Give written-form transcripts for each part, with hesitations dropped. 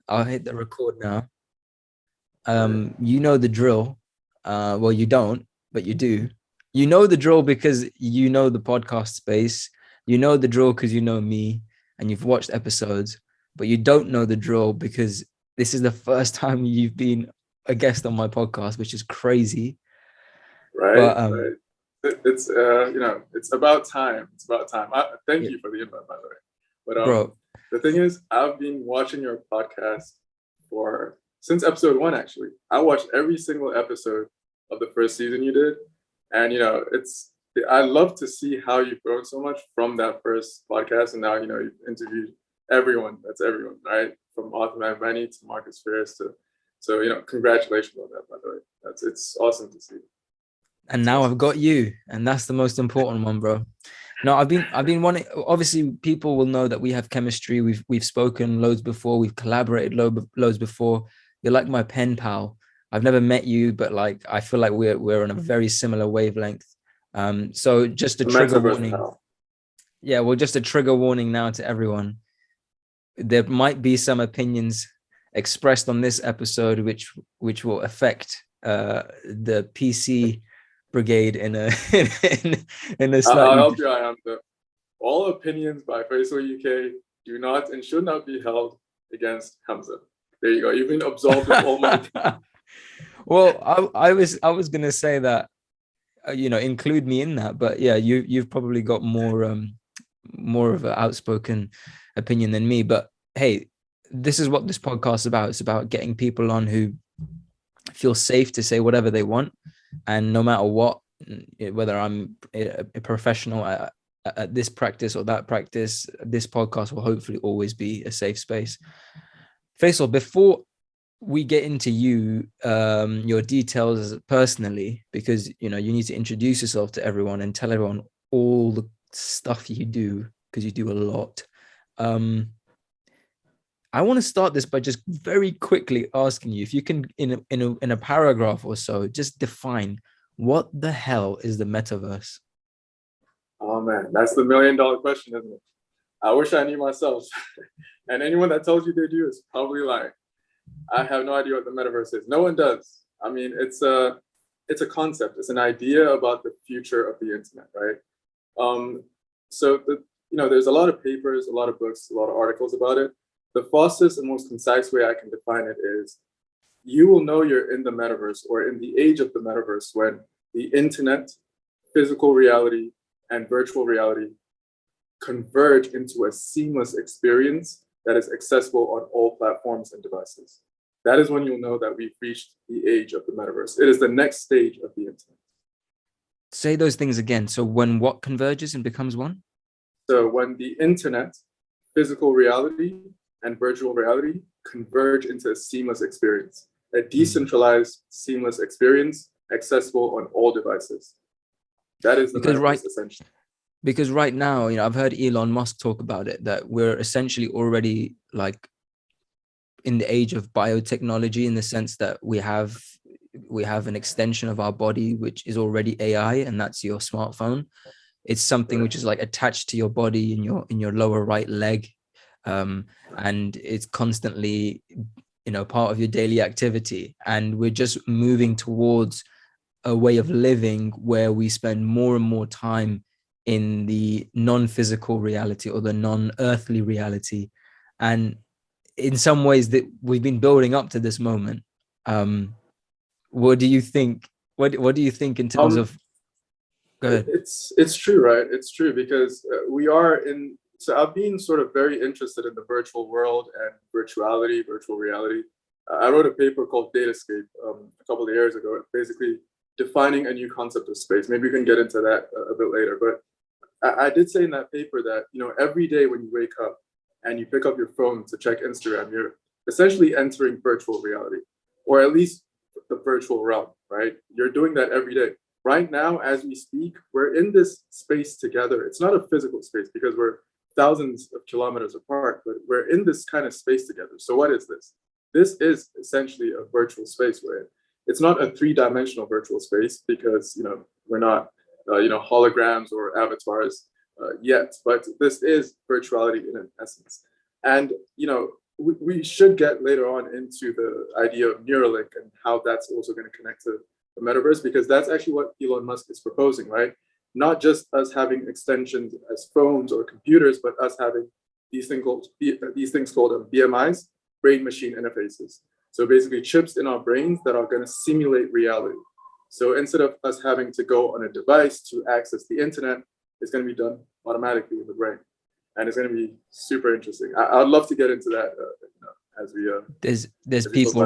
I'll hit the record now. You know the drill. Well, you don't, but you do. You know the drill because you know the podcast space. You know the drill because you know me and you've watched episodes, but you don't know the drill because this is the first time you've been a guest on my podcast, which is crazy. Right, But right. It's it's about time. It's about time. Thank yeah, you for the invite, by the way. But bro, the thing is, I've been watching your podcast for since episode one. Actually, I watched every single episode of the first season you did, and it's. I love to see how you've grown so much from that first podcast, and now you've interviewed everyone. That's everyone, right? From Othman Vani to Marcus Ferris to, so congratulations on that, by the way. It's awesome to see. and It's now awesome I've to got see. you, and that's the most important one, bro. No, I've been wanting. Obviously, people will know that we have chemistry. We've spoken loads before. We've collaborated loads before. You're like my pen pal. I've never met you, but like I feel like we're on a very similar wavelength. So just a The trigger metaverse warning. pal. Yeah, well, just a trigger warning now to everyone. There might be some opinions expressed on this episode which will affect the PC brigade in a in a I'll slightly help you. I am the all opinions by Faisal UK do not and should not be held against Hamza. There you go. You've been absolved of all my. well, I was gonna say that include me in that, but yeah, you've probably got more of an outspoken opinion than me. But hey, this is what this podcast is about. It's about getting people on who feel safe to say whatever they want, and no matter what, whether I'm a professional at this practice or that practice, this podcast will hopefully always be a safe space. Faisal, before we get into your details personally, because you need to introduce yourself to everyone and tell everyone all the stuff you do, because you do a lot. um I want to start this by just very quickly asking you if you can, in a paragraph or so, just define what the hell is the metaverse. Oh man, that's the $1 million question, isn't it? I wish I knew myself. And anyone that tells you they do is probably lying. I have no idea what the metaverse is. No one does. I mean, it's a concept. It's an idea about the future of the internet, right? So there's a lot of papers, a lot of books, a lot of articles about it. The fastest and most concise way I can define it is you will know you're in the metaverse or in the age of the metaverse when the internet, physical reality, and virtual reality converge into a seamless experience that is accessible on all platforms and devices. That is when you'll know that we've reached the age of the metaverse. It is the next stage of the internet. Say those things again. So when what converges and becomes one? So when the internet, physical reality, and virtual reality converge into a seamless experience, a Mm. decentralized, seamless experience accessible on all devices. That is the because right metaverse essentially. because right now, I've heard Elon Musk talk about it, that we're essentially already like in the age of biotechnology, in the sense that we have an extension of our body which is already AI, and that's your smartphone. It's something Right. which is like attached to your body in your lower right leg, um, and it's constantly part of your daily activity. And we're just moving towards a way of living where we spend more and more time in the non-physical reality or the non-earthly reality. And in some ways that we've been building up to this moment. um what do you think? What do you think in terms Um, of? Go ahead. it's true, right? It's true because we are in. So I've been sort of very interested in the virtual world and virtuality, virtual reality. I wrote a paper called Datascape a couple of years ago, basically defining a new concept of space. Maybe we can get into that a bit later. But I did say in that paper that every day when you wake up and you pick up your phone to check Instagram, you're essentially entering virtual reality, or at least the virtual realm, right? You're doing that every day. Right now, as we speak, we're in this space together. It's not a physical space because we're thousands of kilometers apart, but we're in this kind of space together. So what is this? This is essentially a virtual space we're in. It's not a three-dimensional virtual space because we're not holograms or avatars yet, but this is virtuality in an essence. And we should get later on into the idea of Neuralink and how that's also going to connect to the metaverse, because that's actually what Elon Musk is proposing, right? Not just us having extensions as phones or computers, but us having these things called BMIs, brain machine interfaces. So basically chips in our brains that are going to simulate reality. So instead of us having to go on a device to access the internet, it's going to be done automatically in the brain. And it's going to be super interesting. I'd love to get into that as we there's people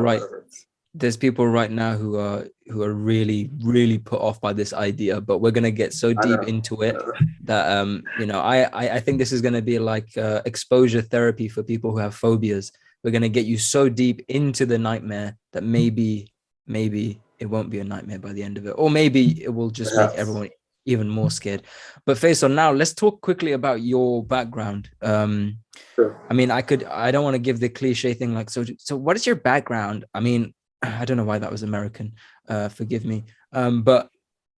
there's people right now who are really put off by this idea, but we're going to get so deep into it that I think this is going to be like exposure therapy for people who have phobias. We're going to get you so deep into the nightmare that maybe it won't be a nightmare by the end of it, or maybe it will just make everyone even more scared. But Faisal, now let's talk quickly about your background. Sure. I mean, I don't want to give the cliche thing like, so what is your background? I mean, I don't know why that was American. Forgive me. But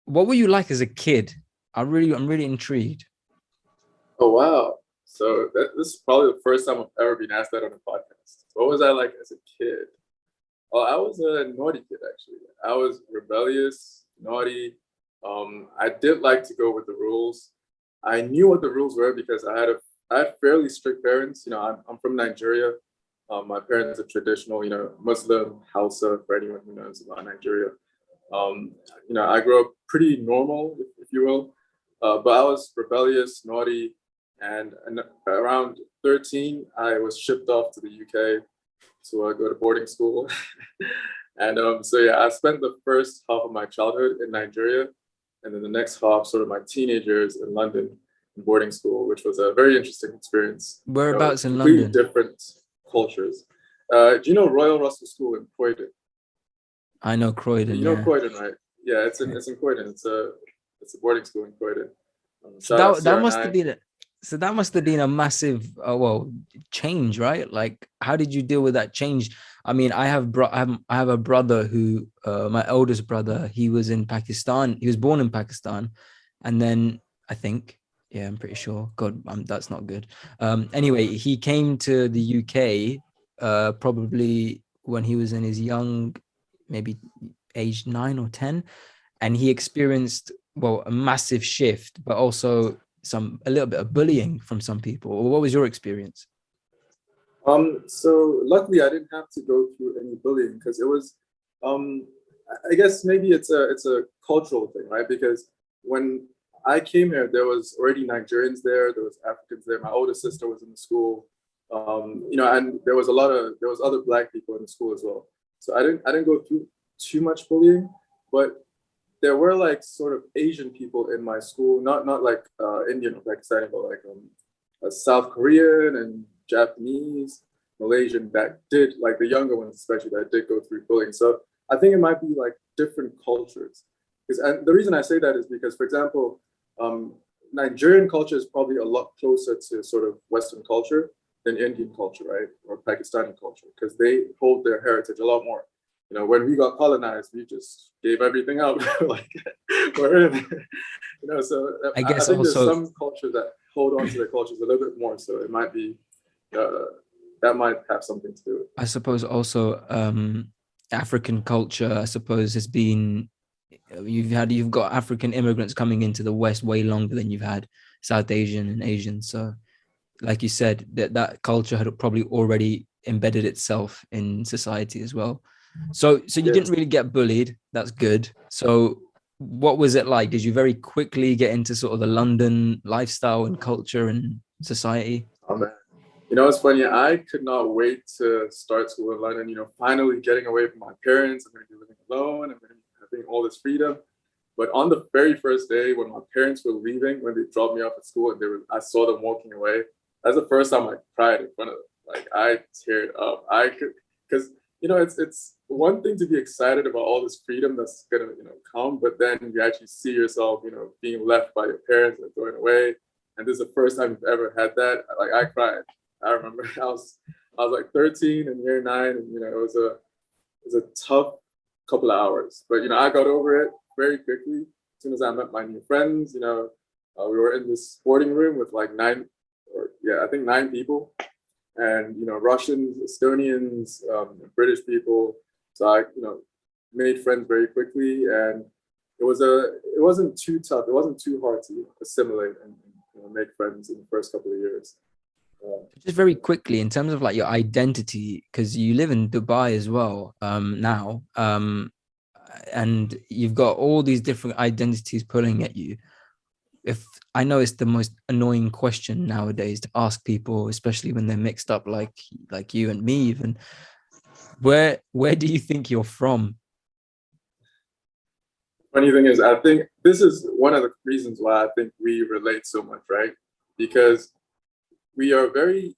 what were you like as a kid? I'm really intrigued. Oh, wow. So this is probably the first time I've ever been asked that on a podcast. What was I like as a kid? Oh, I was a naughty kid, actually. I was rebellious, naughty. I did like to go with the rules. I knew what the rules were because I had fairly strict parents. You know, I'm from Nigeria. My parents are traditional, Muslim, Hausa, for anyone who knows about Nigeria. I grew up pretty normal, if you will. But I was rebellious, naughty, and around 13, I was shipped off to the UK to go to boarding school. And I spent the first half of my childhood in Nigeria, and then the next half, sort of my teenage years in London, in boarding school, which was a very interesting experience. Whereabouts in completely London? Different cultures. Do you know Royal Russell School in Croydon? I know Croydon. You know Croydon, right? Yeah, it's in Croydon. It's a boarding school in Croydon. That must have been a massive change, right? Like, how did you deal with that change? I mean, I have a brother who my oldest brother, he was in Pakistan. He was born in Pakistan, and then I think, yeah, I'm pretty sure. God, that's not good. Anyway, he came to the UK probably when he was in his young, maybe age 9 or 10, and he experienced a massive shift, but also a little bit of bullying from some people. What was your experience? So luckily I didn't have to go through any bullying because it was, I guess maybe it's a cultural thing, right? Because when I came here, there was already Nigerians there, there was Africans there. My older sister was in the school, and there was other Black people in the school as well. So I didn't go through too much bullying, but there were like sort of Asian people in my school, not like Indian or Pakistani, but like South Korean and Japanese, Malaysian that did, like the younger ones especially, that did go through bullying. So I think it might be like different cultures. And the reason I say that is because, for example, Nigerian culture is probably a lot closer to sort of Western culture than Indian culture, right? Or Pakistani culture, because they hold their heritage a lot more. When we got colonized, we just gave everything up. Like, we're in. So I guess think also there's some cultures that hold on to their cultures a little bit more. So it might be, that might have something to do with it. I suppose also African culture, I suppose, has been, you've got African immigrants coming into the West way longer than you've had South Asian and Asian. So like you said, that culture had probably already embedded itself in society as well. So you didn't really get bullied. That's good. So what was it like? Did you very quickly get into sort of the London lifestyle and culture and society? Oh, man. It's funny. I could not wait to start school in London, finally getting away from my parents. I'm going to be living alone. I'm going to be having all this freedom. But on the very first day when my parents were leaving, when they dropped me off at school and I saw them walking away, that's the first time I cried in front of them. Like, I teared up. Because it's one thing to be excited about all this freedom that's gonna come, but then you actually see yourself being left by your parents and going away, and this is the first time you've ever had that. Like, I cried. I remember I was like 13 in year 9, and it was a tough couple of hours, but I got over it very quickly. As soon as I met my new friends, we were in this sporting room with like 9 people. and Russians, Estonians, British people. So I made friends very quickly, and it wasn't too tough. It wasn't too hard to assimilate and make friends in the first couple of years. Just very quickly, in terms of like your identity, because you live in Dubai as well now, and you've got all these different identities pulling at you. If I know it's the most annoying question nowadays to ask people, especially when they're mixed up like you and me even, where do you think you're from? Funny thing is, I think this is one of the reasons why I think we relate so much, right? Because we are very,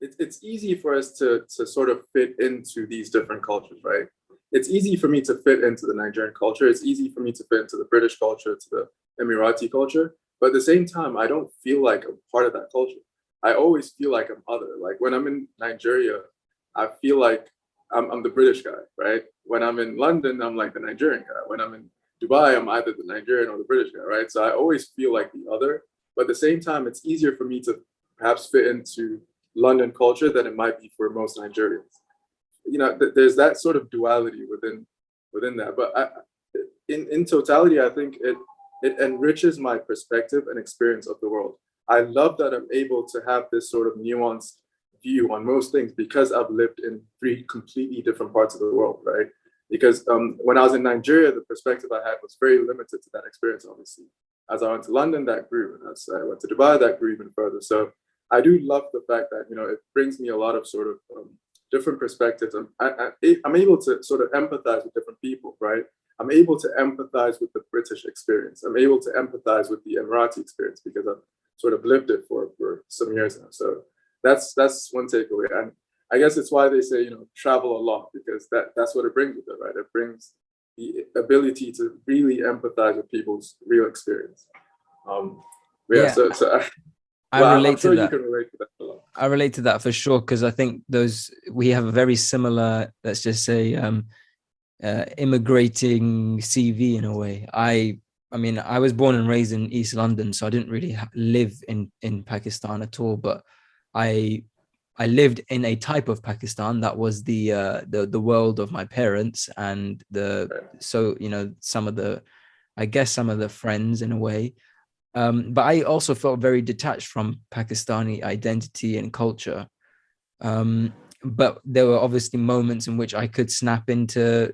it's easy for us to sort of fit into these different cultures, right? It's easy for me to fit into the Nigerian culture. It's easy for me to fit into the British culture, to the Emirati culture. But at the same time, I don't feel like I'm part of that culture. I always feel like I'm other. Like when I'm in Nigeria, I feel like I'm the British guy, right? When I'm in London, I'm like the Nigerian guy. When I'm in Dubai, I'm either the Nigerian or the British guy, right? So I always feel like the other. But at the same time, it's easier for me to perhaps fit into London culture than it might be for most Nigerians. There's that sort of duality within that. But in totality, I think it enriches my perspective and experience of the world. I love that I'm able to have this sort of nuanced view on most things because I've lived in 3 completely different parts of the world, right? Because when I was in Nigeria, the perspective I had was very limited to that experience, obviously. As I went to London, that grew. And as I went to Dubai, that grew even further. So I do love the fact that, it brings me a lot of sort of different perspectives. I'm able to sort of empathize with different people, right? I'm able to empathize with the British experience. I'm able to empathize with the Emirati experience because I've sort of lived it for some years now. So that's one takeaway. And I guess it's why they say, travel a lot, because that's what it brings with it, right? It brings the ability to really empathize with people's real experience. Yeah, so I relate I'm sure to that. you can relate to that a lot. I relate to that for sure, because I think we have a very similar, let's just say, immigrating CV in a way. I mean, I was born and raised in East London, so I didn't really live in Pakistan at all. But I lived in a type of Pakistan that was the world of my parents, and some of the, I guess, some of the friends in a way. But I also felt very detached from Pakistani identity and culture. But there were obviously moments in which I could snap into,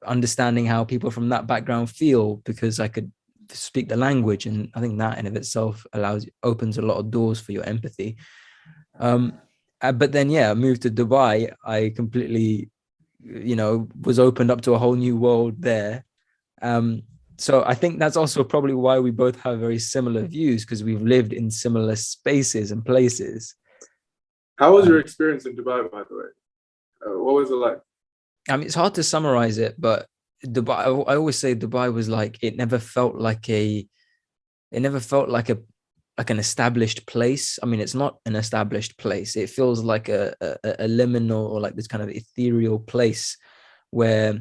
understanding how people from that background feel because I could speak the language. And I think that in of itself opens a lot of doors for your empathy. But then, I moved to Dubai. I completely, was opened up to a whole new world there. So I think that's also probably why we both have very similar views, because we've lived in similar spaces and places. How was your experience in Dubai, by the way? What was it like? I mean, it's hard to summarize it, but Dubai, I always say Dubai was like, it never felt like an established place. I mean, it's not an established place. It feels like a liminal, or like this kind of ethereal place where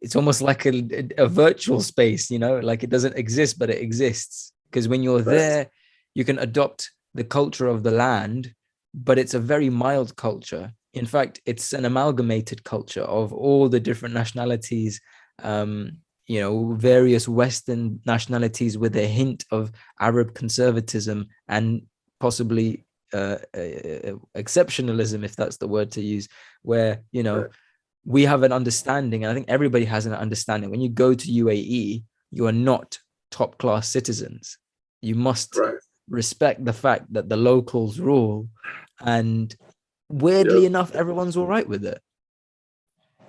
it's almost like a virtual space, like it doesn't exist, but it exists. Because when you're there, you can adopt the culture of the land, but it's a very mild culture. In fact, it's an amalgamated culture of all the different nationalities, various Western nationalities with a hint of Arab conservatism and possibly exceptionalism, if that's the word to use, where, we have an understanding. And I think everybody has an understanding. When you go to UAE, you are not top class citizens. You must respect the fact that the locals rule. And weirdly enough, everyone's all right with it.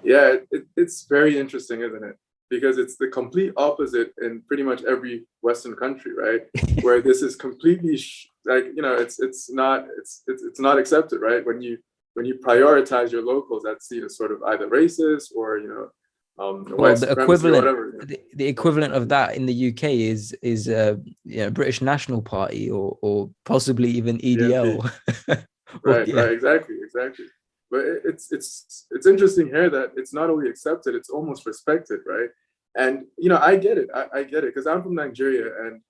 Yeah, it's very interesting, isn't it? Because it's the complete opposite in pretty much every Western country, right? Where this is completely it's not accepted, right? When you prioritize your locals, that's seen as sort of either racist or white supremacy or whatever. The equivalent of that in the UK is British National Party or possibly even EDL. Right, exactly. But it's interesting here that it's not only accepted, it's almost respected, right? And I get it. I get it because I'm from Nigeria, and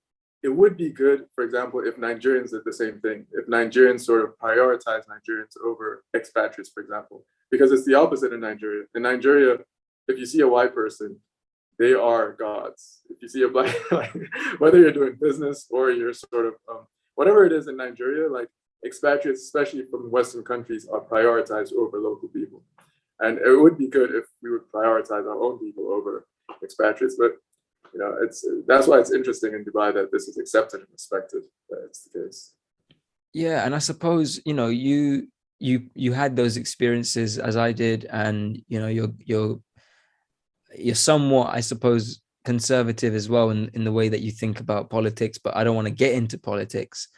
it would be good, for example, if Nigerians did the same thing, if Nigerians sort of prioritize Nigerians over expatriates, for example, because it's the opposite in Nigeria. In Nigeria, if you see a white person, they are gods. If you see a black, like, whether you're doing business or you're sort of, whatever it is in Nigeria, like expatriates, especially from Western countries, are prioritized over local people. And it would be good if we would prioritize our own people over expatriates. But that's why it's interesting in Dubai that this is accepted and respected. That it's the case. Yeah, and I suppose you had those experiences as I did, and you're somewhat, I suppose, conservative as well in the way that you think about politics, but I don't want to get into politics.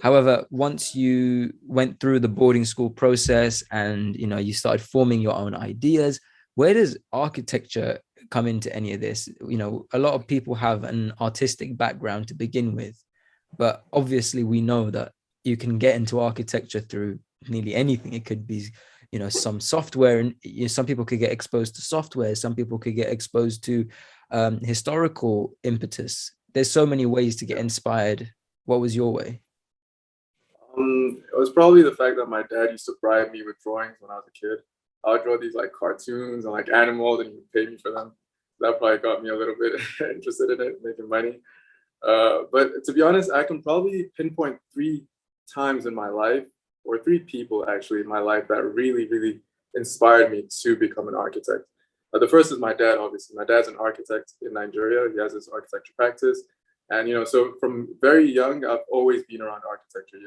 However, once you went through the boarding school process and you started forming your own ideas, where does architecture come into any of this? A lot of people have an artistic background to begin with, but obviously we know that you can get into architecture through nearly anything. It could be some software, and some people could get exposed to software, some people could get exposed to historical impetus. There's so many ways to get inspired. What was your way? It was probably the fact that my dad used to bribe me with drawings when I was a kid. I would draw these like cartoons and like animals, and he would pay me for them. That probably got me a little bit interested in it, making money. But to be honest, I can probably pinpoint 3 times in my life, or 3 people actually in my life, that really, really inspired me to become an architect. The first is my dad, obviously. My dad's an architect in Nigeria. He has his architecture practice. And, so from very young, I've always been around architecture.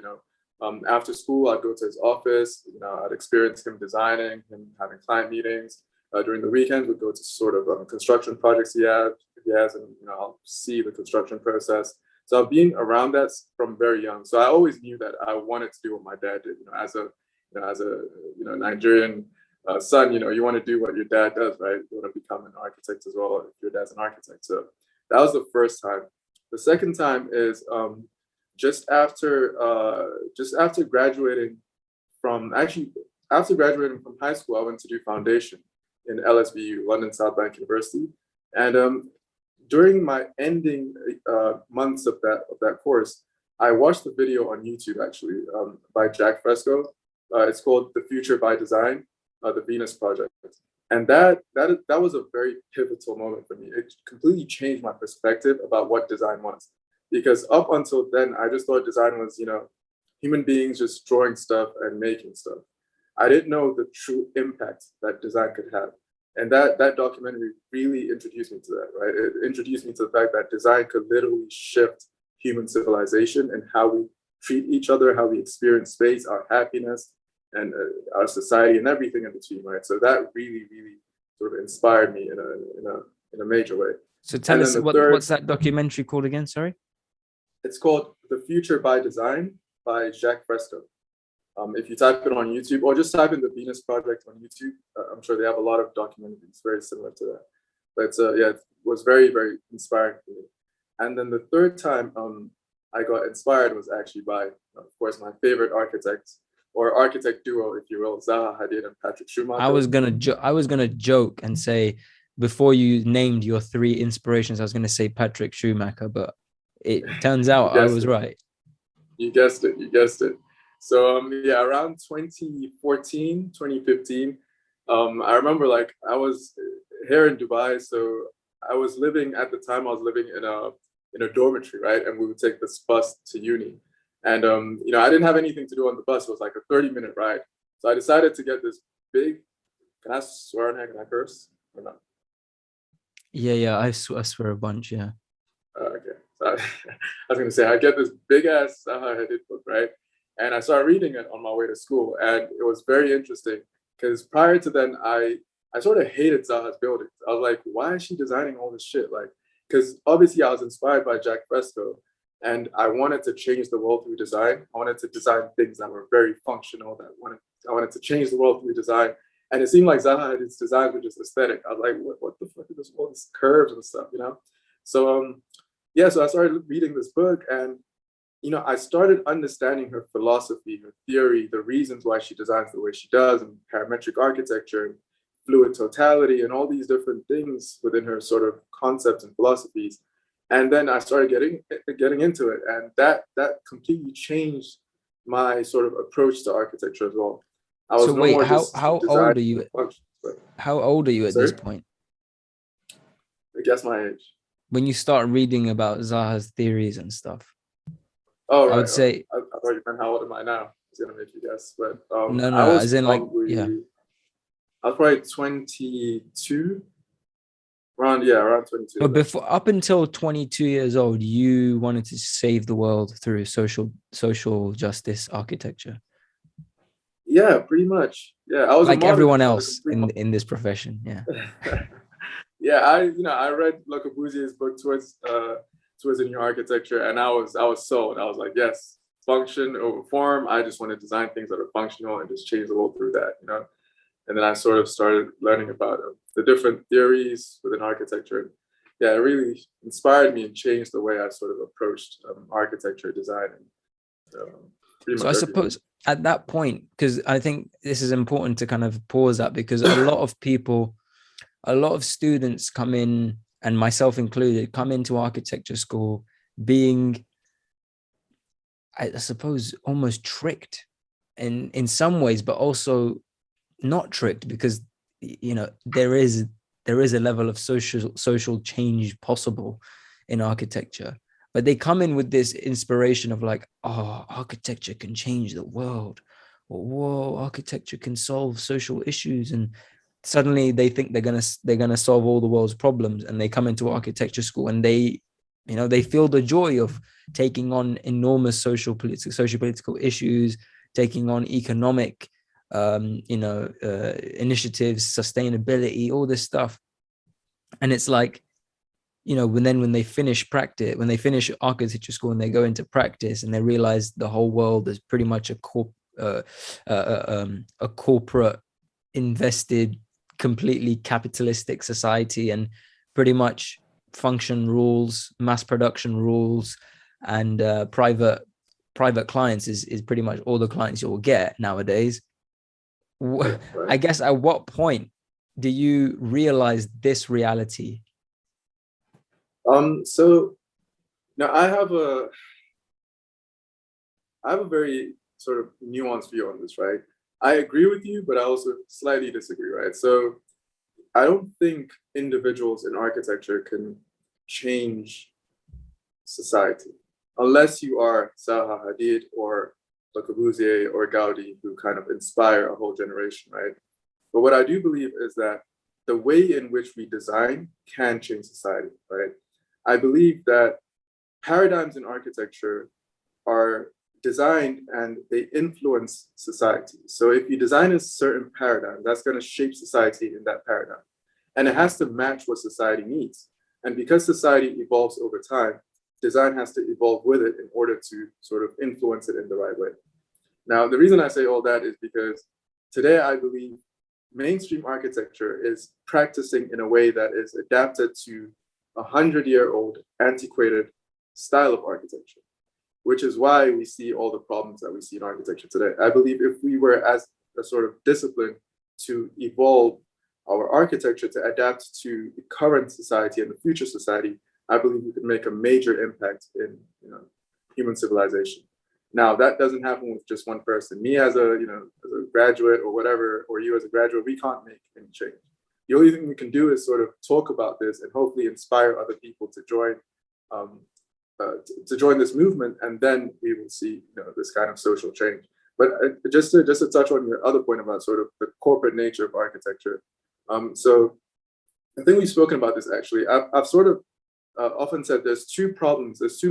After school, I'd go to his office. I'd experience him designing, him having client meetings. During the weekends, we'd go to sort of construction projects he has, and I'll see the construction process. So I've been around that from very young. So I always knew that I wanted to do what my dad did. As a Nigerian son, you want to do what your dad does, right? You want to become an architect as well if your dad's an architect. So that was the first time. The second time is just after graduating from high school, I went to do foundation in LSBU, London South Bank University, and during my ending months of that course, I watched the video on YouTube actually by Jack Fresco. It's called "The Future by Design," the Venus Project, and that was a very pivotal moment for me. It completely changed my perspective about what design was. Because up until then, I just thought design was, human beings just drawing stuff and making stuff. I didn't know the true impact that design could have. And that documentary really introduced me to that, right? It introduced me to the fact that design could literally shift human civilization and how we treat each other, how we experience space, our happiness, and our society, and everything in between, right? So that really, really sort of inspired me in a major way. So tell us, what's that documentary called again? Sorry. It's called "The Future by Design" by Jacques Fresco. If you type it on YouTube, or just type in the Venus Project on YouTube, I'm sure they have a lot of documentaries very similar to that. But it was very, very inspiring for me. And then the third time I got inspired was actually by, of course, my favorite architects, or architect duo, if you will, Zaha Hadid and Patrick Schumacher. I was gonna joke and say, before you named your 3 inspirations, I was gonna say Patrick Schumacher, but it turns out I was right. You guessed it. So around 2014, 2015, I remember I was here in Dubai. So I was living in a dormitory, right? And we would take this bus to uni. And I didn't have anything to do on the bus. It was like a 30-minute ride. So I decided to get this big, can I swear on here? Can I curse or not? Yeah, I swear a bunch, yeah. Okay. So I was going to say, I get this big ass Zaha Hadid book, right? And I started reading it on my way to school. And it was very interesting because prior to then, I sort of hated Zaha's buildings. I was like, why is she designing all this shit? Because obviously I was inspired by Jack Fresco, and I wanted to change the world through design. I wanted to design things that were very functional, I wanted to change the world through design. And it seemed like Zaha Hadid's designs were just aesthetic. I was like, what the fuck is all these curves and stuff, So so I started reading this book, and I started understanding her philosophy, her theory, the reasons why she designs the way she does, and parametric architecture, and fluid totality, and all these different things within her sort of concepts and philosophies. And then I started getting into it, and that completely changed my sort of approach to architecture as well. I was So no wait, more how just how designing old are you? functions, but How old are you at this sorry, point? I guess my age. When you start reading about Zaha's theories and stuff, Oh I right, would say I thought you meant how old am I now? I was gonna make you guess, but no, I no, was as in like, yeah. probably I was probably 22, around 22. But before, up until 22 years old, you wanted to save the world through social justice architecture, Yeah, pretty much. Yeah, I was a like modern, everyone like a else complete in this profession. Yeah. yeah, I read Le Corbusier's book towards the new architecture, and I was sold. I was like, yes, function over form. I just want to design things that are functional and just change the world through that, you know. And then I sort of started learning about the different theories within architecture. Yeah, it really inspired me and changed the way I sort of approached architecture design and pretty So I much everything. suppose at that point, because I think this is important to kind of pause that, because a lot of people, a lot of students come in, and myself included, come into architecture school being, I suppose, almost tricked in some ways, but also not tricked, because there is a level of social change possible in architecture, but they come in with this inspiration of like, oh, architecture can change the world, or whoa, architecture can solve social issues, and suddenly they think they're gonna solve all the world's problems, and they come into architecture school and they feel the joy of taking on enormous socio-political issues, taking on economic initiatives, sustainability, all this stuff. And it's like, when they finish architecture school and they go into practice and they realize the whole world is pretty much a corporate invested, completely capitalistic society, and pretty much function rules, mass production rules, and private clients is pretty much all the clients you'll get nowadays. Yeah, right. I guess at what point do you realize this reality? So now I have a very sort of nuanced view on this, right? I agree with you, but I also slightly disagree, right? So I don't think individuals in architecture can change society unless you are Zaha Hadid or Le Corbusier or Gaudi, who kind of inspire a whole generation, right? But what I do believe is that the way in which we design can change society, right? I believe that paradigms in architecture are designed and they influence society. So if you design a certain paradigm, that's going to shape society in that paradigm. And it has to match what society needs. And because society evolves over time, design has to evolve with it in order to sort of influence it in the right way. Now, the reason I say all that is because today I believe mainstream architecture is practicing in a way that is adapted to 100-year-old antiquated style of architecture, which is why we see all the problems that we see in architecture today. I believe if we were as a sort of discipline to evolve our architecture to adapt to the current society and the future society, I believe we could make a major impact in human civilization. Now that doesn't happen with just one person. Me as a as a graduate or whatever, or you as a graduate, we can't make any change. The only thing we can do is sort of talk about this and hopefully inspire other people to join to join this movement, and then we will see this kind of social change. But just to touch on your other point about sort of the corporate nature of architecture, so I think we've spoken about this actually. I've sort of often said there's two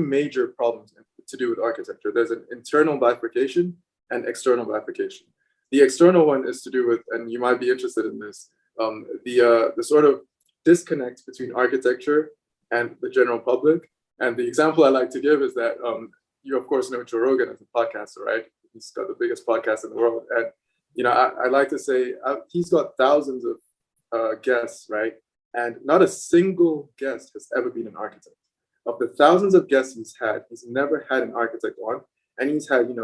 major problems to do with architecture. There's an internal bifurcation and external bifurcation. The external one is to do with, and you might be interested in this, the sort of disconnect between architecture and the general public. And the example I like to give is that you of course know Joe Rogan as a podcaster, right? He's got the biggest podcast in the world, and I like to say he's got thousands of guests, right? And not a single guest has ever been an architect. Of the thousands of guests he's never had an architect on, and he's had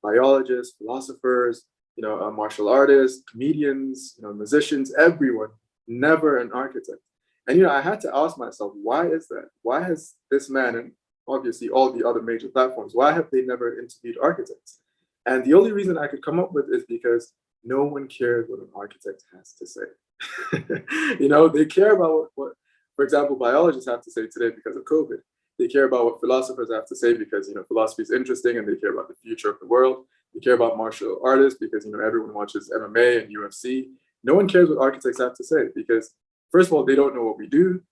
biologists, philosophers, martial artists, comedians, musicians, everyone, never an architect. And I had to ask myself, why is that? Why has this man, and obviously all the other major platforms, why have they never interviewed architects? And the only reason I could come up with is because no one cares what an architect has to say. They care about what, for example, biologists have to say today because of COVID. They care about what philosophers have to say because philosophy is interesting, and they care about the future of the world. They care about martial artists because everyone watches MMA and UFC. No one cares what architects have to say because, first of all, they don't know what we do.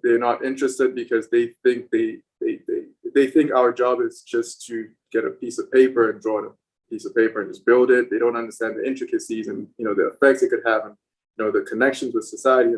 They're not interested because they think they think our job is just to get a piece of paper and draw on a piece of paper and just build it. They don't understand the intricacies and the effects it could have, and the connections with society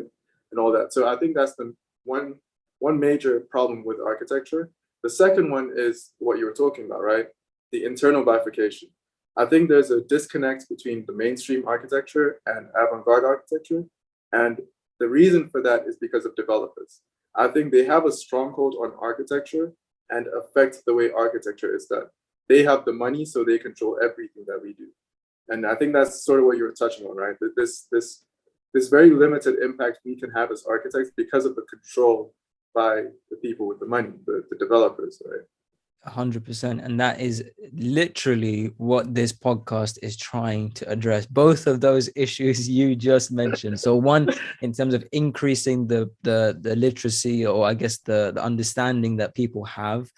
and all that. So I think that's the one major problem with architecture. The second one is what you were talking about, right? The internal bifurcation. I think there's a disconnect between the mainstream architecture and avant-garde architecture. And the reason for that is because of developers. I think they have a stronghold on architecture and affect the way architecture is done. They have the money, so they control everything that we do. And I think that's sort of what you were touching on, right? That this very limited impact we can have as architects because of the control by the people with the money, the developers, right? 100%. And that is literally what this podcast is trying to address, both of those issues you just mentioned. So one, in terms of increasing the literacy, or I guess the understanding that people have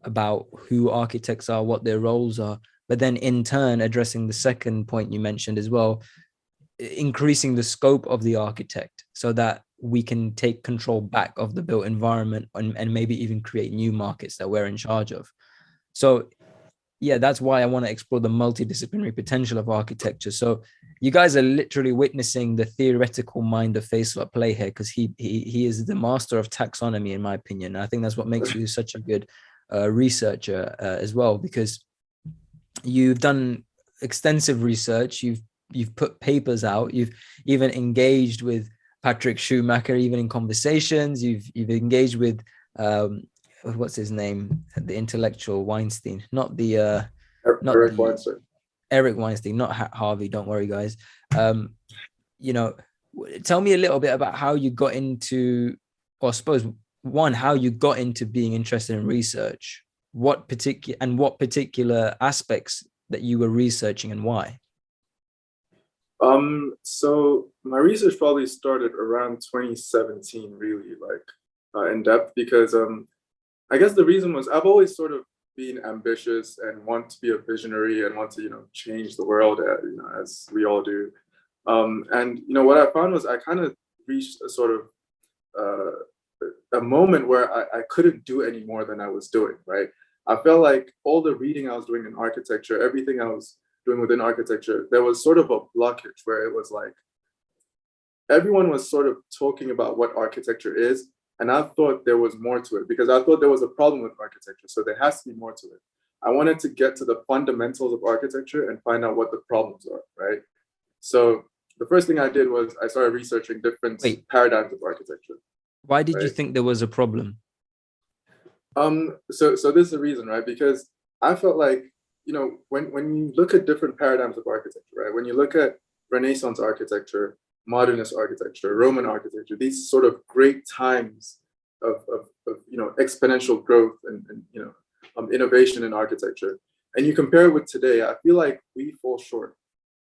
about who architects are, what their roles are, but then in turn addressing the second point you mentioned as well, increasing the scope of the architect so that we can take control back of the built environment and maybe even create new markets that we're in charge of. So yeah, that's why I want to explore the multidisciplinary potential of architecture. So you guys are literally witnessing the theoretical mind of Faisal at play here, because he is the master of taxonomy, in my opinion. And I think that's what makes you such a good researcher as well, because you've done extensive research, you've put papers out, you've even engaged with Patrick Schumacher, even in conversations, you've engaged with what's his name, the intellectual Weinstein, not the Eric Weinstein. Eric Weinstein, not Harvey. Don't worry, guys. Tell me a little bit about how you got into, or I suppose one, how you got into being interested in research. What particular aspects that you were researching and why? So my research probably started around 2017, really, in depth, because I guess the reason was I've always sort of been ambitious and want to be a visionary and want to change the world, as we all do. And what I found was I kind of reached a sort of a moment where I couldn't do any more than I was doing, right? I felt like all the reading I was doing in architecture, everything I was doing within architecture, there was sort of a blockage where it was like everyone was sort of talking about what architecture is, and I thought there was more to it because I thought there was a problem with architecture, so there has to be more to it. I wanted to get to the fundamentals of architecture and find out what the problems are, right? So the first thing I did was I started researching different paradigms of architecture. Why did you think there was a problem? So this is the reason, right? Because I felt like, when you look at different paradigms of architecture, right? When you look at Renaissance architecture, modernist architecture, Roman architecture, these sort of great times of exponential growth and innovation in architecture, and you compare it with today, I feel like we fall short.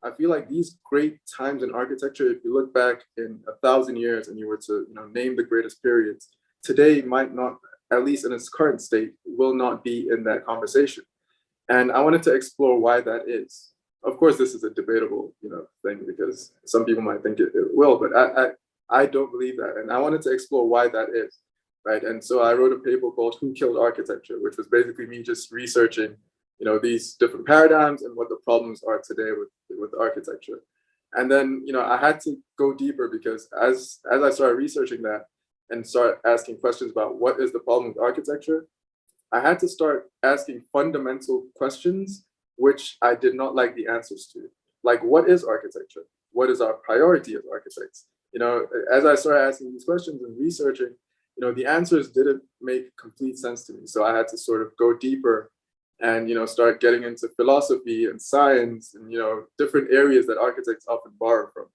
I feel like these great times in architecture, if you look back in 1,000 years and you were to name the greatest periods, today might not, at least in its current state, will not be in that conversation. And I wanted to explore why that is. Of course, this is a debatable, thing, because some people might think it will, but I don't believe that. And I wanted to explore why that is, right? And so I wrote a paper called "Who Killed Architecture," which was basically me just researching, these different paradigms and what the problems are today with architecture. And then, I had to go deeper because as I started researching that and start asking questions about what is the problem with architecture, I had to start asking fundamental questions, which I did not like the answers to. Like, what is architecture? What is our priority as architects? As I started asking these questions and researching, the answers didn't make complete sense to me. So I had to sort of go deeper and, start getting into philosophy and science and, different areas that architects often borrow from.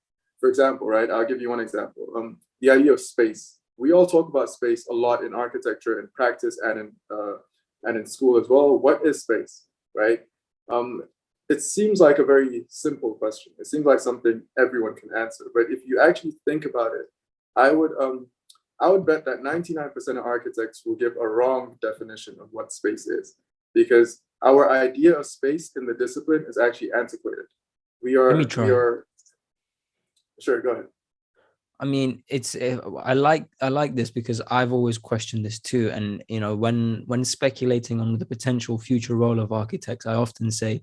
for example, right? I'll give you one example. The idea of space. We all talk about space a lot in architecture and practice and in school as well. What is space, right? It seems like a very simple question. It seems like something everyone can answer. But if you actually think about it, I would bet that 99% of architects will give a wrong definition of what space is, because our idea of space in the discipline is actually antiquated. Let me try. Sure, go ahead. I mean, I like this because I've always questioned this too. And when speculating on the potential future role of architects, I often say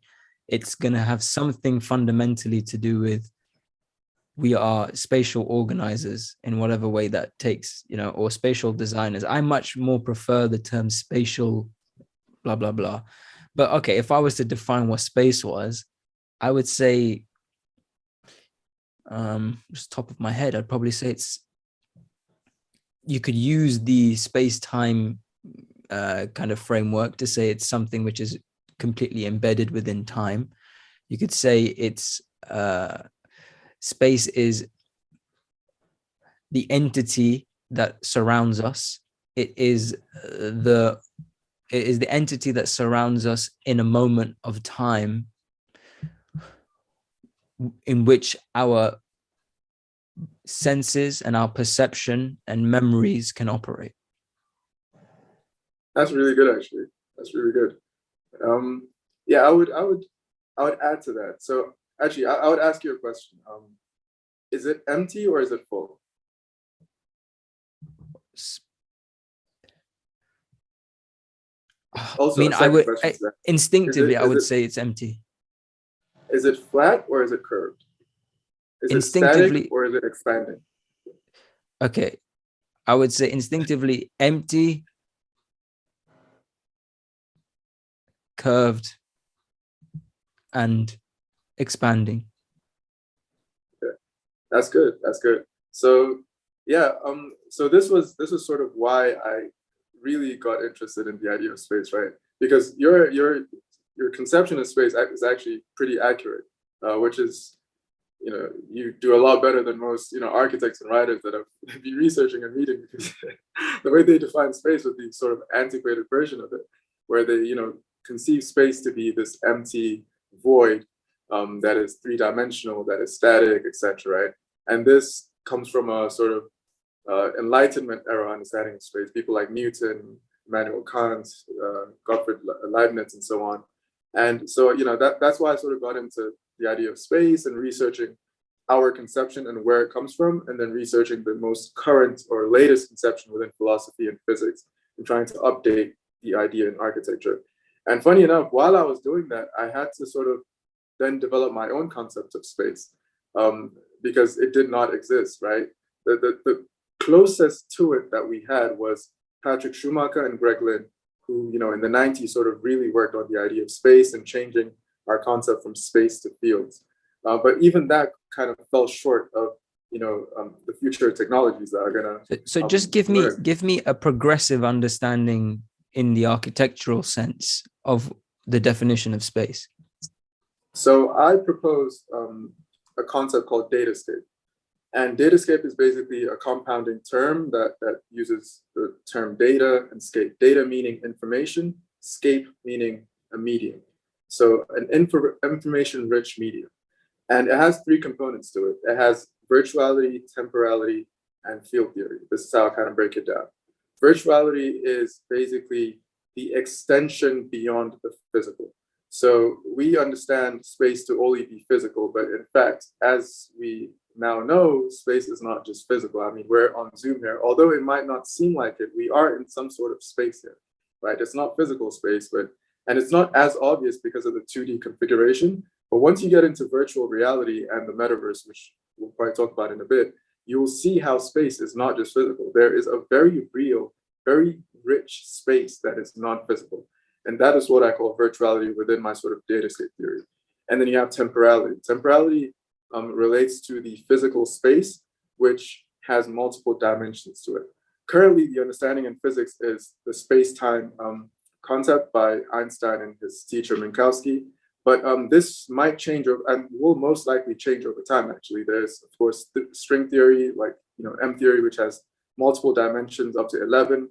it's going to have something fundamentally to do with we are spatial organizers in whatever way that takes, or spatial designers. I much more prefer the term spatial blah blah blah. But okay, if I was to define what space was, I would say, just top of my head, I'd probably say you could use the space-time kind of framework to say it's something which is completely embedded within time. You could say it's space is the entity that surrounds us. It is the entity that surrounds us in a moment of time in which our senses and our perception and memories can operate. That's really good, actually. That's really good. Yeah, I would add to that. So actually, I would ask you a question. Is it empty or is it full? Also, instinctively, I would say it's empty. Is it flat or is it curved? Is it static or is it expanding? Okay, I would say instinctively empty, curved, and expanding. Yeah, that's good. That's good. So yeah, so this was sort of why I really got interested in the idea of space, right? Because your conception of space is actually pretty accurate, which is, you do a lot better than most, architects and writers that have been researching and reading, because the way they define space with the sort of antiquated version of it, where they, conceive space to be this empty void that is three-dimensional, that is static, etc. Right? And this comes from a sort of Enlightenment era understanding of space. People like Newton, Immanuel Kant, Gottfried Leibniz, and so on. And so, that's why I sort of got into the idea of space and researching our conception and where it comes from, and then researching the most current or latest conception within philosophy and physics, and trying to update the idea in architecture. And funny enough, while I was doing that, I had to sort of then develop my own concept of space, because it did not exist, right? The closest to it that we had was Patrick Schumacher and Greg Lynn, who, in the 90s sort of really worked on the idea of space and changing our concept from space to fields. But even that kind of fell short of, the future technologies that are gonna. So just give me a progressive understanding in the architectural sense of the definition of space. So I proposed a concept called Datascape. And Datascape is basically a compounding term that uses the term data and scape. Data meaning information, scape meaning a medium. So an information-rich medium. And it has three components to it. It has virtuality, temporality, and field theory. This is how I kind of break it down. Virtuality is basically the extension beyond the physical. So we understand space to only be physical, but in fact, as we now know, space is not just physical. I mean, we're on Zoom here. Although it might not seem like it, we are in some sort of space here, right? It's not physical space, and it's not as obvious because of the 2D configuration. But once you get into virtual reality and the metaverse, which we'll probably talk about in a bit, you will see how space is not just physical. There is a very real, very rich space that is non-physical. And that is what I call virtuality within my sort of datascape theory. And then you have temporality. Temporality relates to the physical space, which has multiple dimensions to it. Currently, the understanding in physics is the space-time concept by Einstein and his teacher Minkowski, But this might change and will most likely change over time. Actually, there's of course the string theory, like M theory, which has multiple dimensions up to 11.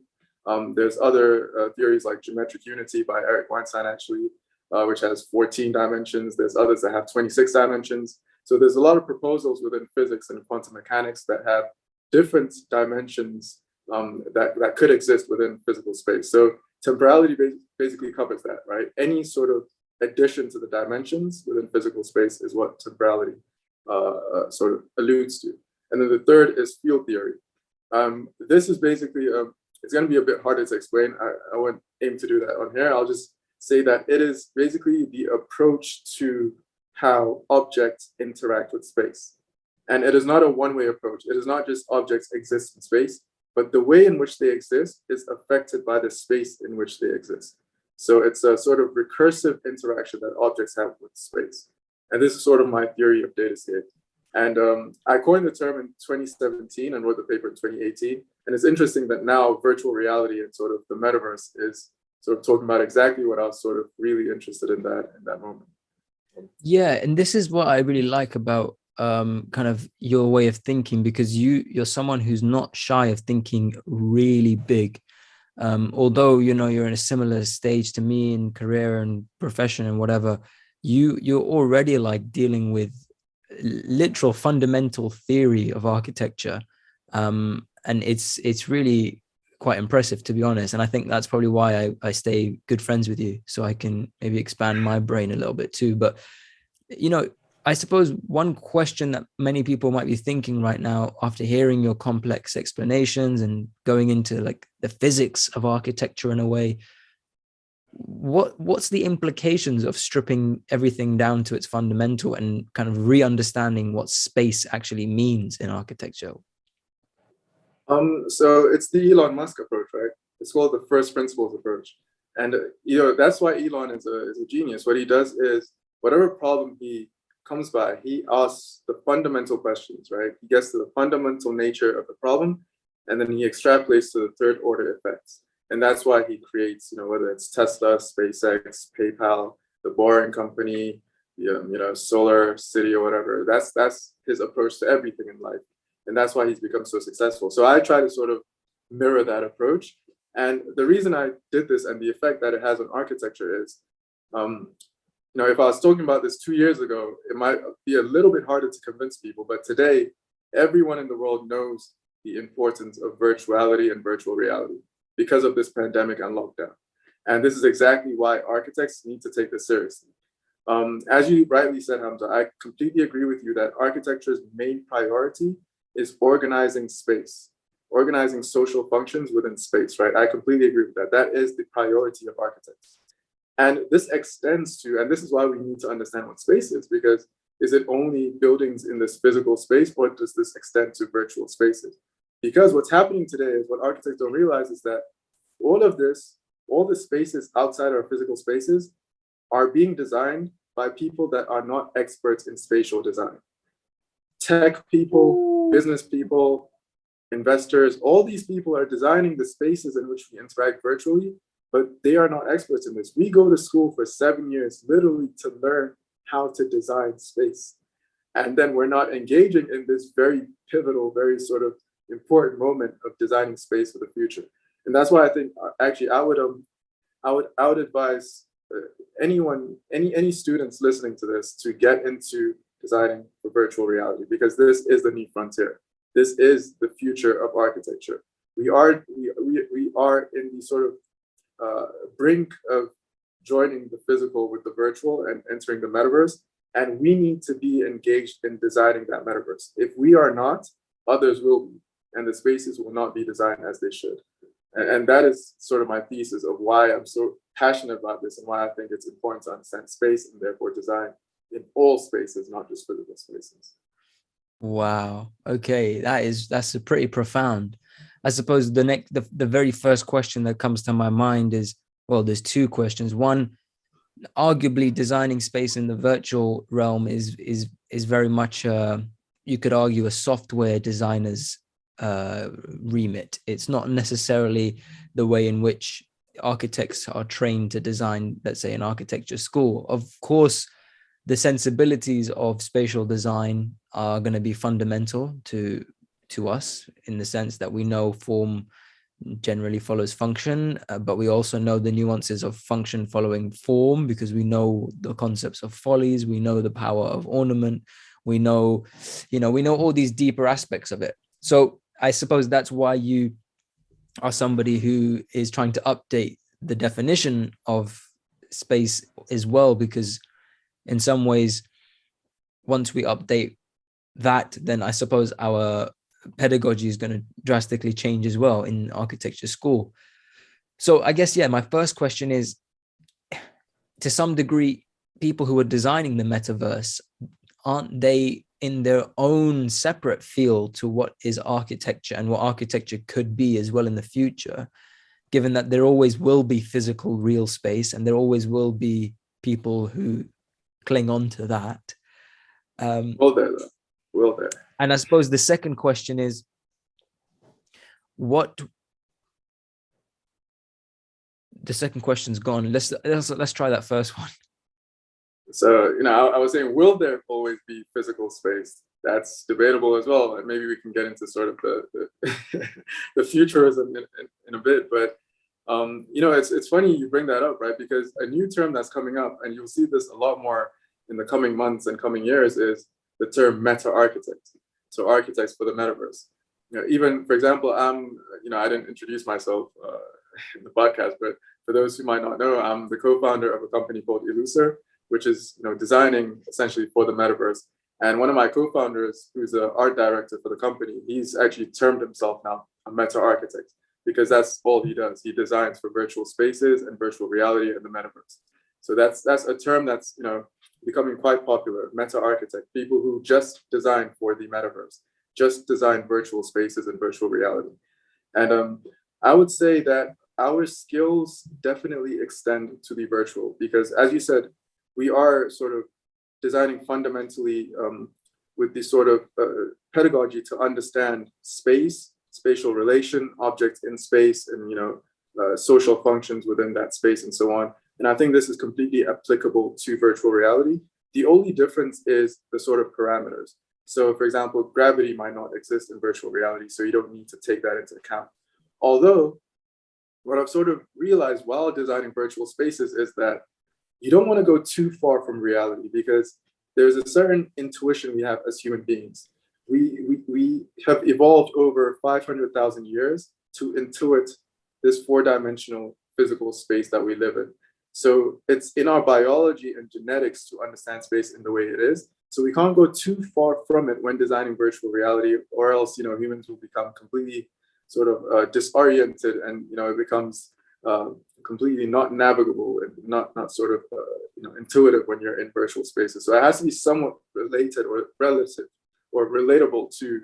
There's other theories like geometric unity by Eric Weinstein, actually, which has 14 dimensions. There's others that have 26 dimensions. So there's a lot of proposals within physics and quantum mechanics that have different dimensions that could exist within physical space. So temporality basically covers that, right? Any sort of addition to the dimensions within physical space is what temporality sort of alludes to. And then the third is field theory. This is basically, it's going to be a bit harder to explain. I won't aim to do that on here. I'll just say that it is basically the approach to how objects interact with space. And it is not a one-way approach. It is not just objects exist in space, but the way in which they exist is affected by the space in which they exist. So it's a sort of recursive interaction that objects have with space. And this is sort of my theory of Datascape. And I coined the term in 2017 and wrote the paper in 2018. And it's interesting that now virtual reality and sort of the metaverse is sort of talking about exactly what I was sort of really interested in that moment. Yeah, and this is what I really like about kind of your way of thinking, because you're someone who's not shy of thinking really big. Although you're in a similar stage to me in career and profession and whatever, you're already like dealing with literal fundamental theory of architecture, and it's really quite impressive, to be honest. And I think that's probably why I stay good friends with you, so I can maybe expand my brain a little bit too. But I suppose one question that many people might be thinking right now, after hearing your complex explanations and going into like the physics of architecture in a way, what's the implications of stripping everything down to its fundamental and kind of re-understanding what space actually means in architecture? So it's the Elon Musk approach, right? It's called the first principles approach. And that's why Elon is a genius. What he does is whatever problem he comes by, he asks the fundamental questions, right? He gets to the fundamental nature of the problem, and then he extrapolates to the third order effects. And that's why he creates, whether it's Tesla, SpaceX, PayPal, the Boring Company, Solar City or whatever. That's his approach to everything in life. And that's why he's become so successful. So I try to sort of mirror that approach. And the reason I did this and the effect that it has on architecture is, if I was talking about this 2 years ago, it might be a little bit harder to convince people. But today, everyone in the world knows the importance of virtuality and virtual reality because of this pandemic and lockdown. And this is exactly why architects need to take this seriously. As you rightly said, Hamza, I completely agree with you that architecture's main priority is organizing space, organizing social functions within space, right? I completely agree with that. That is the priority of architects. And this extends to, and this is why we need to understand what space is, because is it only buildings in this physical space, or does this extend to virtual spaces? Because what's happening today is what architects don't realize is that all of this, all the spaces outside our physical spaces are being designed by people that are not experts in spatial design. Tech people, business people, investors, all these people are designing the spaces in which we interact virtually, but they are not experts in this. We go to school for 7 years, literally to learn how to design space. And then we're not engaging in this very pivotal, very sort of important moment of designing space for the future. And that's why I think actually I would advise anyone, any students listening to this to get into designing for virtual reality, because this is the new frontier. This is the future of architecture. We are in the sort of brink of joining the physical with the virtual and entering the metaverse. And we need to be engaged in designing that metaverse. If we are not, others will be, and the spaces will not be designed as they should. And that is sort of my thesis of why I'm so passionate about this and why I think it's important to understand space and therefore design in all spaces, not just physical spaces. Wow. Okay, that's a pretty profound. I suppose the very first question that comes to my mind is, well, there's two questions. One, arguably designing space in the virtual realm is very much you could argue a software designer's remit. It's not necessarily the way in which architects are trained to design, let's say, an architecture school. Of course, the sensibilities of spatial design are going to be fundamental to us, in the sense that we know form generally follows function, but we also know the nuances of function following form, because we know the concepts of follies, we know the power of ornament, we know all these deeper aspects of it. So I suppose that's why you are somebody who is trying to update the definition of space as well, because in some ways, once we update that, then I suppose our pedagogy is going to drastically change as well in architecture school. So I guess, yeah, my first question is, to some degree, people who are designing the metaverse, aren't they in their own separate field to what is architecture and what architecture could be as well in the future, given that there always will be physical real space and there always will be people who cling on to that? Will there, though? Will there? And I suppose the second question is, what the second question's gone. Let's try that first one. So, I was saying, will there always be physical space? That's debatable as well, and maybe we can get into sort of the the futurism in a bit. But it's funny you bring that up, right? Because a new term that's coming up, and you'll see this a lot more in the coming months and coming years, is the term meta architect. So architects for the metaverse. Even, for example, I didn't introduce myself in the podcast, but for those who might not know, I'm the co-founder of a company called Illuser, which is designing essentially for the metaverse. And one of my co-founders, who's an art director for the company, he's actually termed himself now a meta architect, because that's all he does. He designs for virtual spaces and virtual reality in the metaverse. So that's a term that's becoming quite popular. Meta architect, people who just design for the metaverse, just design virtual spaces and virtual reality. And I would say that our skills definitely extend to the virtual, because, as you said, we are sort of designing fundamentally with the sort of pedagogy to understand space, spatial relation, objects in space, and social functions within that space, and so on. And I think this is completely applicable to virtual reality. The only difference is the sort of parameters. So, for example, gravity might not exist in virtual reality, so you don't need to take that into account. Although, what I've sort of realized while designing virtual spaces is that you don't want to go too far from reality, because there's a certain intuition we have as human beings. We have evolved over 500,000 years to intuit this four-dimensional physical space that we live in. So it's in our biology and genetics to understand space in the way it is. So we can't go too far from it when designing virtual reality, or else humans will become completely sort of disoriented, and it becomes completely not navigable and not sort of intuitive when you're in virtual spaces. So it has to be somewhat related or relative or relatable to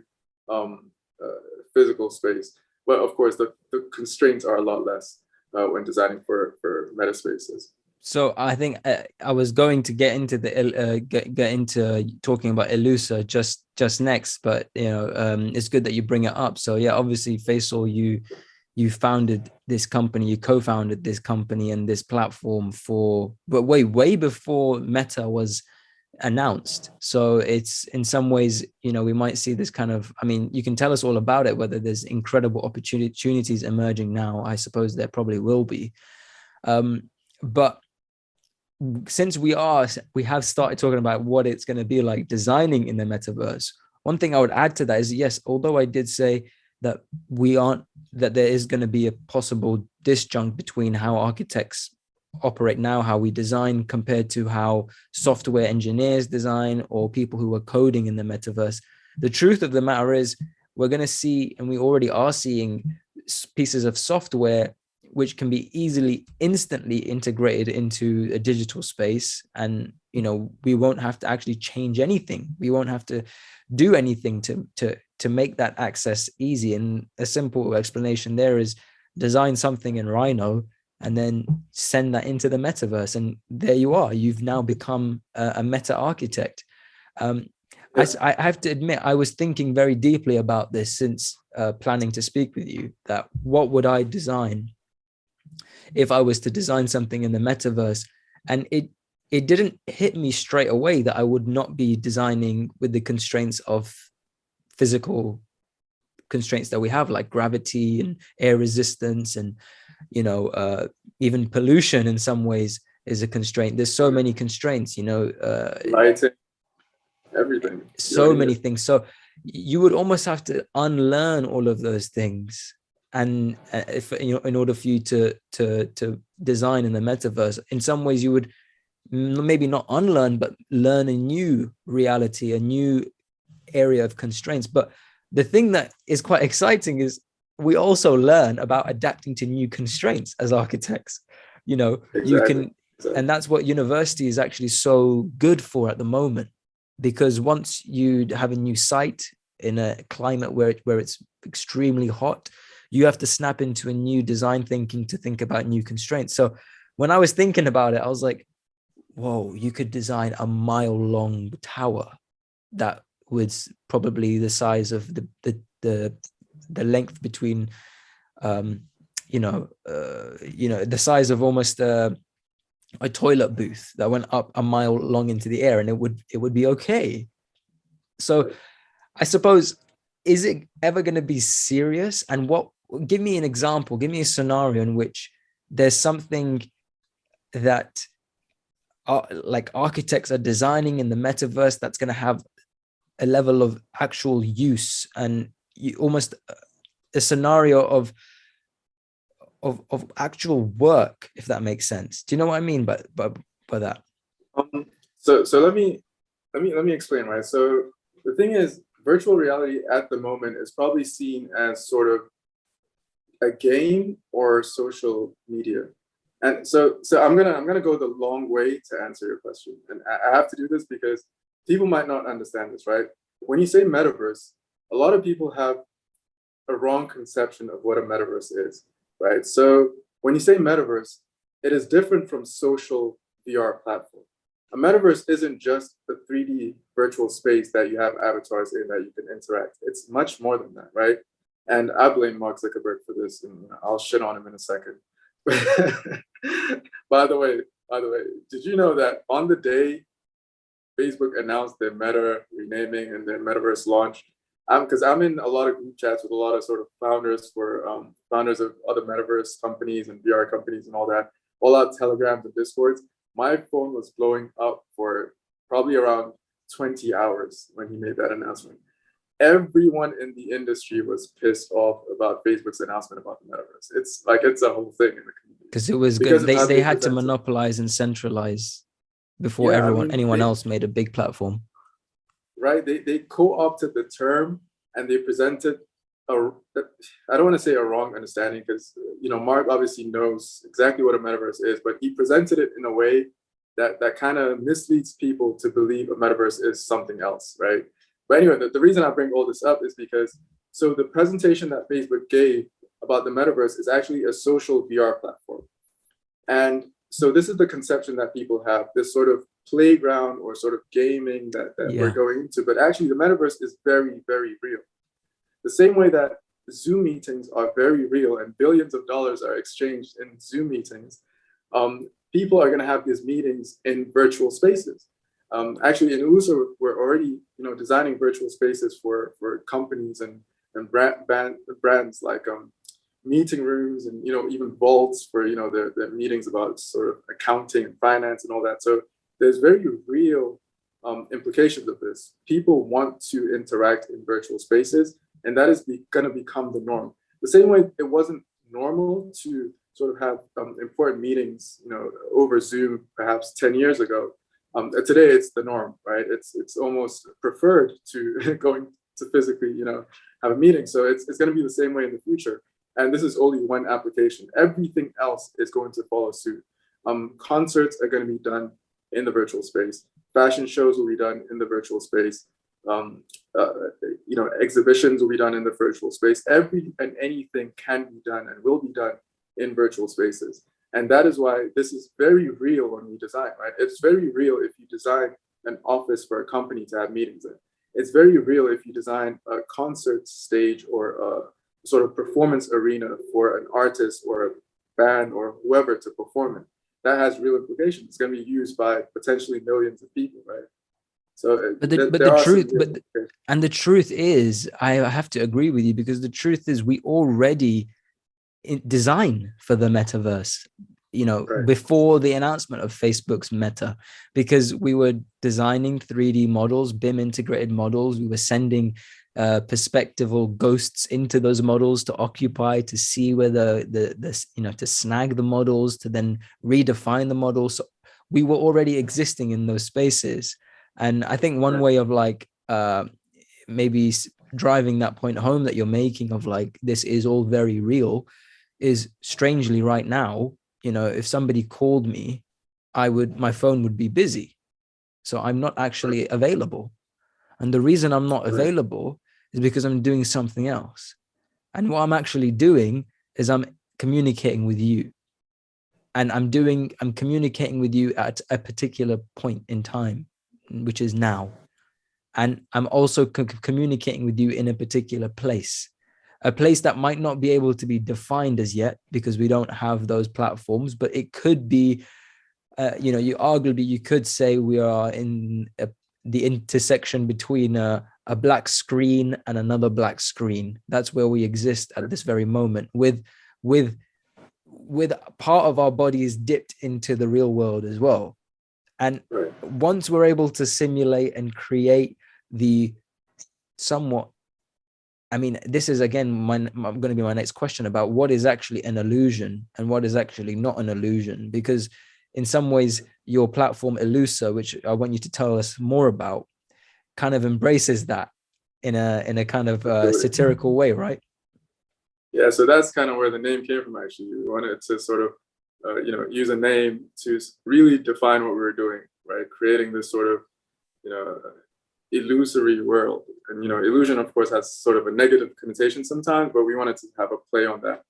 physical space. But of course, the constraints are a lot less when designing for meta spaces. So I think I was going to get into get into talking about Illuser just next, but it's good that you bring it up. So yeah, obviously, Faisal, you founded this company, you co-founded this company and this platform but way before Meta was announced. So it's, in some ways, we might see this kind of, you can tell us all about it, whether there's incredible opportunities emerging now. I suppose there probably will be. But since we have started talking about what it's going to be like designing in the metaverse, one thing I would add to that is, yes, although I did say that there is going to be a possible disjunct between how architects operate now, how we design, compared to how software engineers design, or people who are coding in the metaverse. The truth of the matter is, we're going to see, and we already are seeing, pieces of software which can be instantly integrated into a digital space. And, we won't have to actually change anything. We won't have to do anything to make that access easy. And a simple explanation there is, design something in Rhino and then send that into the metaverse. And there you are. You've now become a meta architect. I have to admit, I was thinking very deeply about this since planning to speak with you, that what would I design if I was to design something in the metaverse, and it didn't hit me straight away that I would not be designing with the constraints of physical constraints that we have, like gravity and air resistance, and even pollution in some ways is a constraint. There's so many constraints, lighting, everything, so many things. So you would almost have to unlearn all of those things, and if in order for you to design in the metaverse. In some ways you would maybe not unlearn, but learn a new reality, a new area of constraints. But the thing that is quite exciting is we also learn about adapting to new constraints as architects. You can, and that's what university is actually so good for at the moment, because once you have a new site in a climate where it's extremely hot, you have to snap into a new design thinking to think about new constraints. So when I was thinking about it, I was like, whoa, you could design a mile-long tower that was probably the size of the length between the size of almost a toilet booth that went up a mile long into the air, and it would be okay. So I suppose, is it ever going to be serious? And give me an example, give me a scenario in which there's something that like architects are designing in the metaverse that's going to have a level of actual use, and almost a scenario of actual work, if that makes sense. Do you know what I mean by that? So let me explain, right? So the thing is, virtual reality at the moment is probably seen as sort of a game or social media. And so I'm gonna go the long way to answer your question. And I have to do this because people might not understand this, right? When you say metaverse, a lot of people have a wrong conception of what a metaverse is, right? So when you say metaverse, it is different from social VR platform. A metaverse isn't just a 3D virtual space that you have avatars in that you can interact. It's much more than that, right? And I blame Mark Zuckerberg for this, and I'll shit on him in a second. By the way, did you know that on the day Facebook announced their Meta renaming and their Metaverse launch, because I'm in a lot of group chats with a lot of sort of founders founders of other Metaverse companies and VR companies and all that, all out Telegrams and Discords. My phone was blowing up for probably around 20 hours when he made that announcement. Everyone in the industry was pissed off about Facebook's announcement about the Metaverse. It's a whole thing in the community. Because it was good. They had to monopolize and centralize before anyone else made a big platform. Right? They co-opted the term, and they presented I don't want to say a wrong understanding, because Mark obviously knows exactly what a metaverse is, but he presented it in a way that kind of misleads people to believe a metaverse is something else, right? But anyway, the reason I bring all this up is because the presentation that Facebook gave about the metaverse is actually a social VR platform. And so this is the conception that people have, this sort of playground or sort of gaming that we're going into. But actually, the metaverse is very, very real. The same way that Zoom meetings are very real and billions of dollars are exchanged in Zoom meetings, people are going to have these meetings in virtual spaces. Actually, in USA, we're already designing virtual spaces for companies and brands like meeting rooms and even vaults for their meetings about sort of accounting and finance and all that. So there's very real implications of this. People want to interact in virtual spaces, and that is going to become the norm. The same way it wasn't normal to sort of have important meetings over Zoom perhaps 10 years ago. Today it's the norm, right? It's almost preferred to going to physically have a meeting. So it's going to be the same way in the future. And this is only one application. Everything else is going to follow suit. Concerts are going to be done in the virtual space. Fashion shows will be done in the virtual space. Exhibitions will be done in the virtual space. Every and anything can be done and will be done in virtual spaces. And that is why this is very real when we design, right? It's very real if you design an office for a company to have meetings in. It's very real if you design a concert stage or a sort of performance arena for an artist or band or whoever to perform it. That has real implications. It's going to be used by potentially millions of people, right? So But there the are some truth, real implications. and the truth is, I have to agree with you, because the truth is we already design for the metaverse, Right. before the announcement of Facebook's Meta, because we were designing 3D models, BIM integrated models. We were sending perspectival ghosts into those models to occupy, to see whether to snag the models, to then redefine the models. So we were already existing in those spaces. And I think one way of maybe driving that point home that you're making of like, this is all very real, is strangely right now, if somebody called me, my phone would be busy. So I'm not actually available. And the reason I'm not available is because I'm doing something else. And what I'm actually doing is I'm communicating with you. And I'm communicating with you at a particular point in time, which is now. And I'm also communicating with you in a particular place, a place that might not be able to be defined as yet because we don't have those platforms, but it could be, you could say we are in the intersection between a black screen and another black screen. That's where we exist at this very moment, with part of our bodies dipped into the real world as well. And once we're able to simulate and create the somewhat, this is again going to be my next question about what is actually an illusion and what is actually not an illusion, because in some ways your platform Illusa, which I want you to tell us more about, kind of embraces that in a kind of satirical way, right? Yeah, so that's kind of where the name came from. Actually, we wanted to sort of use a name to really define what we were doing, right? Creating this sort of illusory world. And illusion, of course, has sort of a negative connotation sometimes, but we wanted to have a play on that.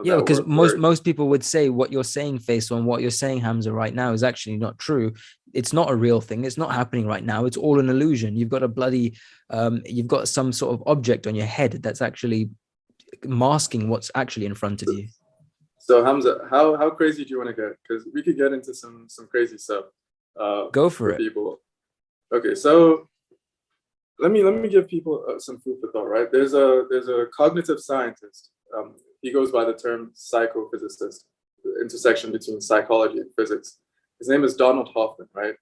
Yeah, because most people would say what you're saying, Faisal, and what you're saying, Hamza, right now is actually not true. It's not a real thing. It's not happening right now. It's all an illusion. You've got you've got some sort of object on your head that's actually masking what's actually in front of you. So Hamza, how crazy do you want to get? Because we could get into some crazy stuff. Go for it. People. Okay, so let me give people some food for thought. Right, there's a cognitive scientist. He goes by the term psychophysicist, the intersection between psychology and physics. His name is Donald Hoffman, right?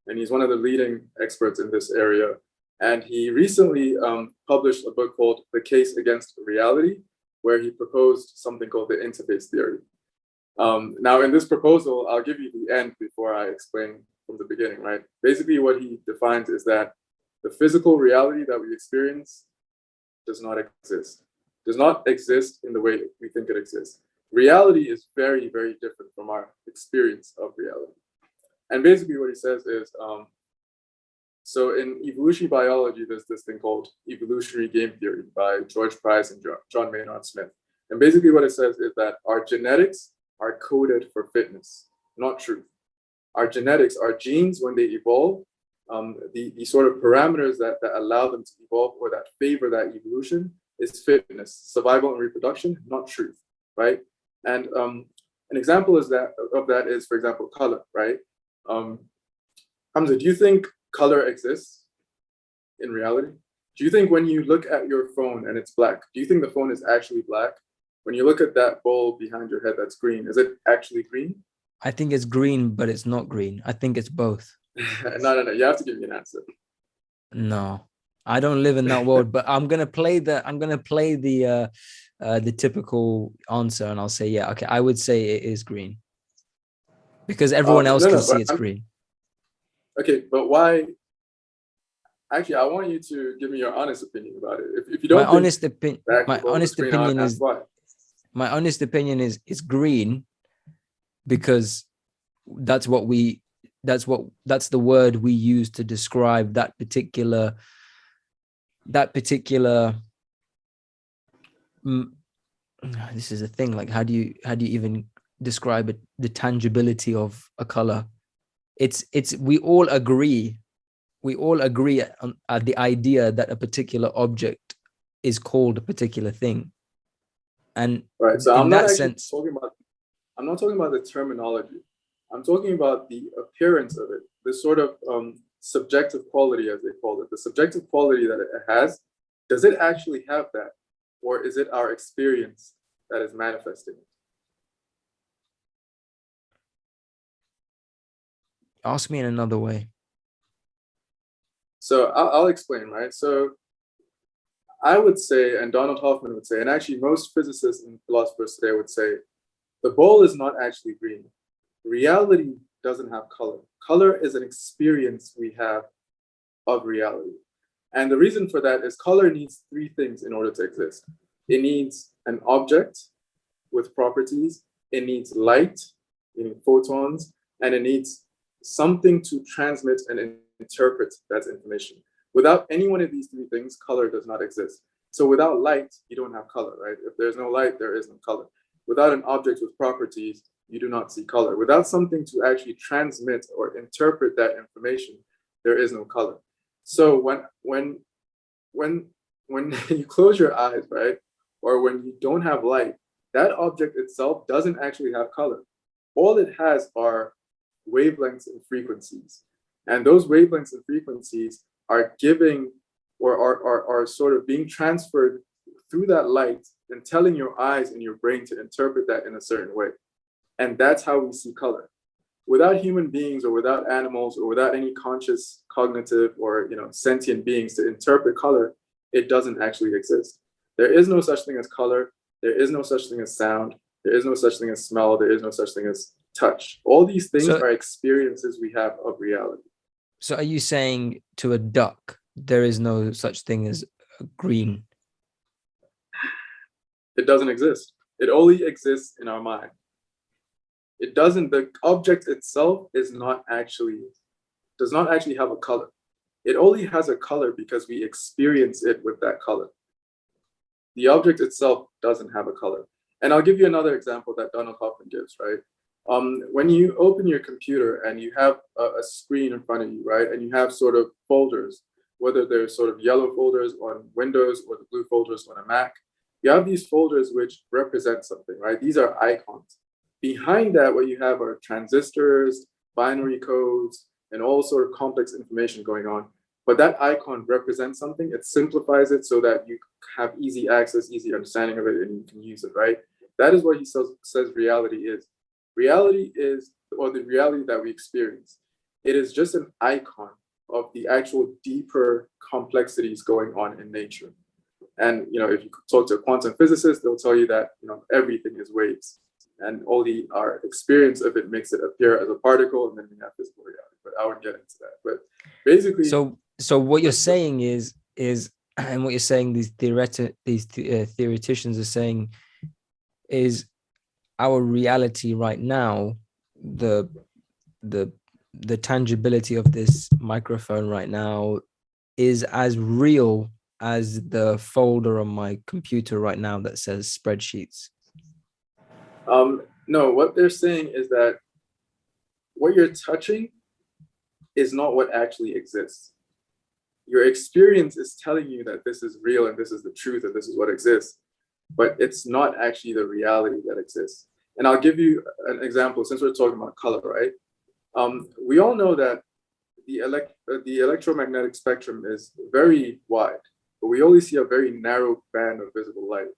And he's one of the leading experts in this area. And he recently published a book called The Case Against Reality, where he proposed something called the interface theory. Now, in this proposal, I'll give you the end before I explain from the beginning, right? Basically, what he defines is that the physical reality that we experience does not exist in the way we think it exists. Reality is very, very different from our experience of reality. And basically what he says is, so in evolutionary biology, there's this thing called evolutionary game theory by George Price and John Maynard Smith. And basically what it says is that our genetics are coded for fitness, not truth. Our genetics, our genes, when they evolve, the sort of parameters that allow them to evolve or that favor that evolution is fitness, survival and reproduction, not truth, right? And an example of that is, for example, color, right? Hamza, do you think color exists in reality? Do you think when you look at your phone and it's black, do you think the phone is actually black? When you look at that bulb behind your head that's green, is it actually green? I think it's green, but it's not green. I think it's both. No. You have to give me an answer. No, I don't live in that world, but I'm gonna play the typical answer, and I'll say, yeah, okay, I would say it is green because everyone else can see it's green. Okay, but why? Actually, I want you to give me your honest opinion about it. If you don't, my honest opinion is it's green because that's the word we use to describe that particular this is a thing, like how do you even describe it, the tangibility of a color? We all agree on the idea that a particular object is called a particular thing, and right. So I'm not actually talking about. I'm not talking about the terminology. I'm talking about the appearance of it, the sort of subjective quality, as they call it, the subjective quality that it has. Does it actually have that? Or is it our experience that is manifesting it? Ask me in another way. So I'll explain, right? So I would say, and Donald Hoffman would say, and actually most physicists and philosophers today would say, the ball is not actually green. Reality doesn't have color. Color is an experience we have of reality. And the reason for that is color needs three things in order to exist. It needs an object with properties, it needs light, meaning photons, and it needs something to transmit and interpret that information. Without any one of these three things, color does not exist. So without light, you don't have color, right? If there's no light, there is no color. Without an object with properties, you do not see color. Without something to actually transmit or interpret that information, there is no color. So when you close your eyes, right, or when you don't have light, that object itself doesn't actually have color. All it has are wavelengths and frequencies. And those wavelengths and frequencies are giving or are sort of being transferred through that light and telling your eyes and your brain to interpret that in a certain way. And that's how we see color. Without human beings or without animals or without any conscious, cognitive, or sentient beings to interpret color, it doesn't actually exist. There is no such thing as color. There is no such thing as sound. There is no such thing as smell. There is no such thing as touch. All these things are experiences we have of reality. So are you saying to a duck, there is no such thing as green? It doesn't exist. It only exists in our mind. It doesn't, the object itself does not actually have a color. It only has a color because we experience it with that color. The object itself doesn't have a color. And I'll give you another example that Donald Hoffman gives, right? When you open your computer and you have a screen in front of you, right? And you have sort of folders, whether they're sort of yellow folders on Windows or the blue folders on a Mac, you have these folders which represent something, right? These are icons. Behind that, what you have are transistors, binary codes, and all sort of complex information going on. But that icon represents something. It simplifies it so that you have easy access, easy understanding of it, and you can use it, right? That is what he says reality is. Reality is, or the reality that we experience, it is just an icon of the actual deeper complexities going on in nature. And if you talk to a quantum physicist, they'll tell you that everything is waves. And only our experience of it makes it appear as a particle, and then we have physical reality. But I won't get into that. But basically, so what you're saying is, and what you're saying these theoreticians are saying is, our reality right now, the tangibility of this microphone right now is as real as the folder on my computer right now that says spreadsheets. No, what they're saying is that what you're touching is not what actually exists. Your experience is telling you that this is real and this is the truth and this is what exists, but it's not actually the reality that exists. And I'll give you an example since we're talking about color, right? We all know that the electromagnetic spectrum is very wide, but we only see a very narrow band of visible light: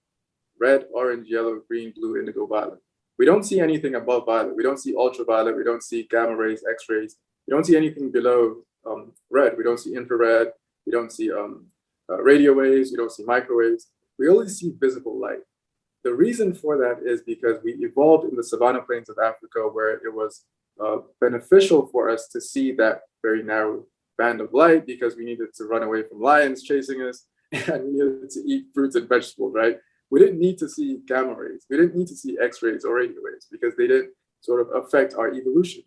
red, orange, yellow, green, blue, indigo, violet. We don't see anything above violet. We don't see ultraviolet. We don't see gamma rays, X-rays. We don't see anything below red. We don't see infrared. We don't see radio waves. We don't see microwaves. We only see visible light. The reason for that is because we evolved in the savanna plains of Africa, where it was beneficial for us to see that very narrow band of light because we needed to run away from lions chasing us, and we needed to eat fruits and vegetables, right? We didn't need to see gamma rays. We didn't need to see X-rays or radio waves because they didn't sort of affect our evolution.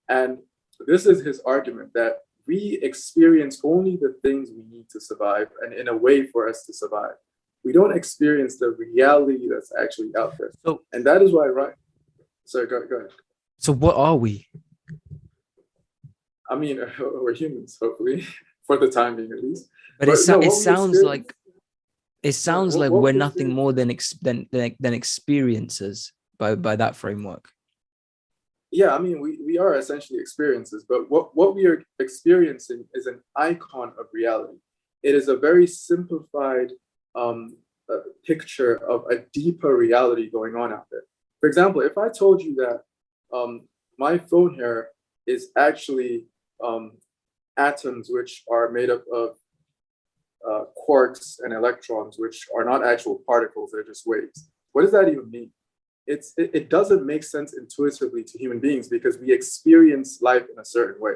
And this is his argument, that we experience only the things we need to survive and in a way for us to survive. We don't experience the reality that's actually out there. And that is why, right? Sorry, go ahead. So what are we? I mean, we're humans, hopefully, for the time being at least. But it sounds like we're nothing more than experiencers. by that framework? Yeah, I mean, we are essentially experiences, but what we are experiencing is an icon of reality. It is a very simplified picture of a deeper reality going on out there. For example, if I told you that my phone here is actually atoms which are made up of quarks and electrons, which are not actual particles, they're just waves. What does that even mean? It doesn't make sense intuitively to human beings because we experience life in a certain way.